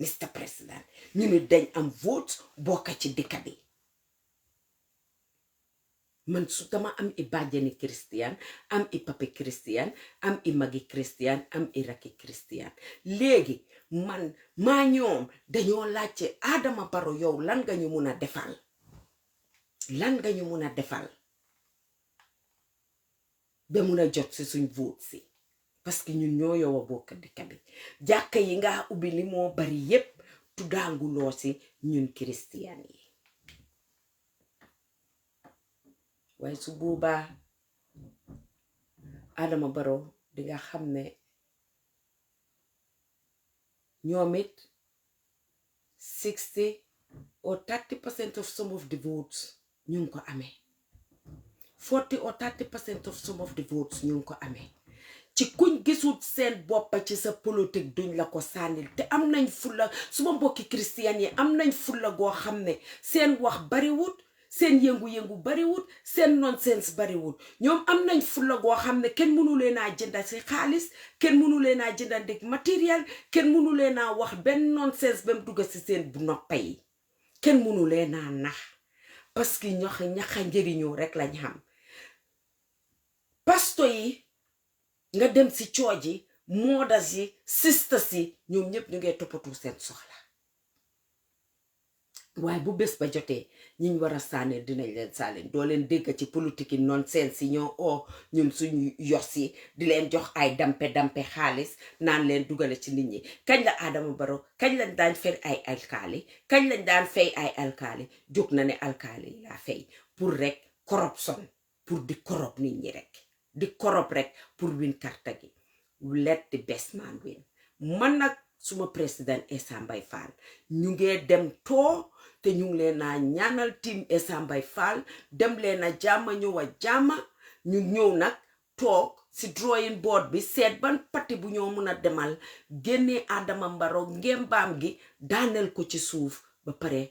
Mr. President ñu ne dañ am vote bokka ci dëkk bi man su dama am i bàjjani christian am i papi christian am i magi christian am i raki christian léegi man maa ñoom dañoo laajte Adama Barrow yow lan nga ñu mun a defal ba mun a jot si suñ vote si parce que ñun ñoo yow a bokk dëkk bi jàkka yi nga ubbi li moo bari yépp tuddaanguloo si ñun christian yi waaye su boobaa Adama Barrow di nga xam ne ñoom it 60 or 30% of some of the votes ñu ngi ko amee 40 or 30% of some of the votes ñu ngi ko amee ci kuñ gisul seen boppa ci sa politique duñ la ko sànnil te am nañ fulla suma mbokki christian yi am nañ fulla goo xam ne seen wax bariwut seen yëngu-yëngu bariwut seen nonsense bariwut ñoom am nañ fulla goo xam ne kenn mënu leen a jënda si xaalis kenn mënu leen a jënda ndig matériel kenn mënu leen a wax benn nonsense ba mu dugg si seen bu noppa yi kenn mënu leen a nax parce que ñaxa njëriñoo rek lañ xam pasto yi nga dem si cooj yi moodas yi sisters yi ñoom ñëpp ñu ngay toppatoo seen soxla waaye bu bés ba jotee ñiñ war a sànneel dinañ leen sànneel doo leen dégg ci politique yi nonsense yi ñoo ñun suñu yos yi di leen jox ay dampe xaalis naan leen dugale ci nit ñi kañ la Adama Barrow kañ lañ daan fay ay alkaali kañ lañ daan fay ay alkaali jóg na ne alkaali yi laa fay pour rek corruption pour di corrupt nit ñi rek di corrupt rek pour win karta gi let the best man win man nag suma président Essa Mbye Fall ñu ngee dem too te ñu ngi leen a ñaanal team Essa Mbye Fall dem leen a jàmma ñëw a jàmma ñu ñëw nag toog si drawing board bi seet ban parti bu ñoo mun a demal génnee Adama Barrow ngembaam gi daaneel ko ci suuf ba pare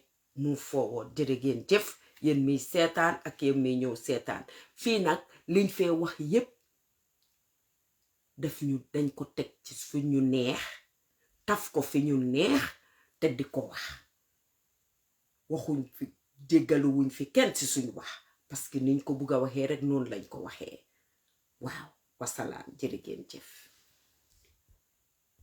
move forward jërë ngeen jëf yéen miy seetaan ak yéen miy ñëw seetaan fii nag liñ fee wax yépp daf ñu dañ ko teg ci fi ñu neex taf ko fi ñu neex te di ko wax waxuñ fi déggaluwuñ fi kenn ci suñu wax parce que niñ ko bugg a waxee rek noonu lañ ko waxee waaw wasalaam jërë ngeen jëf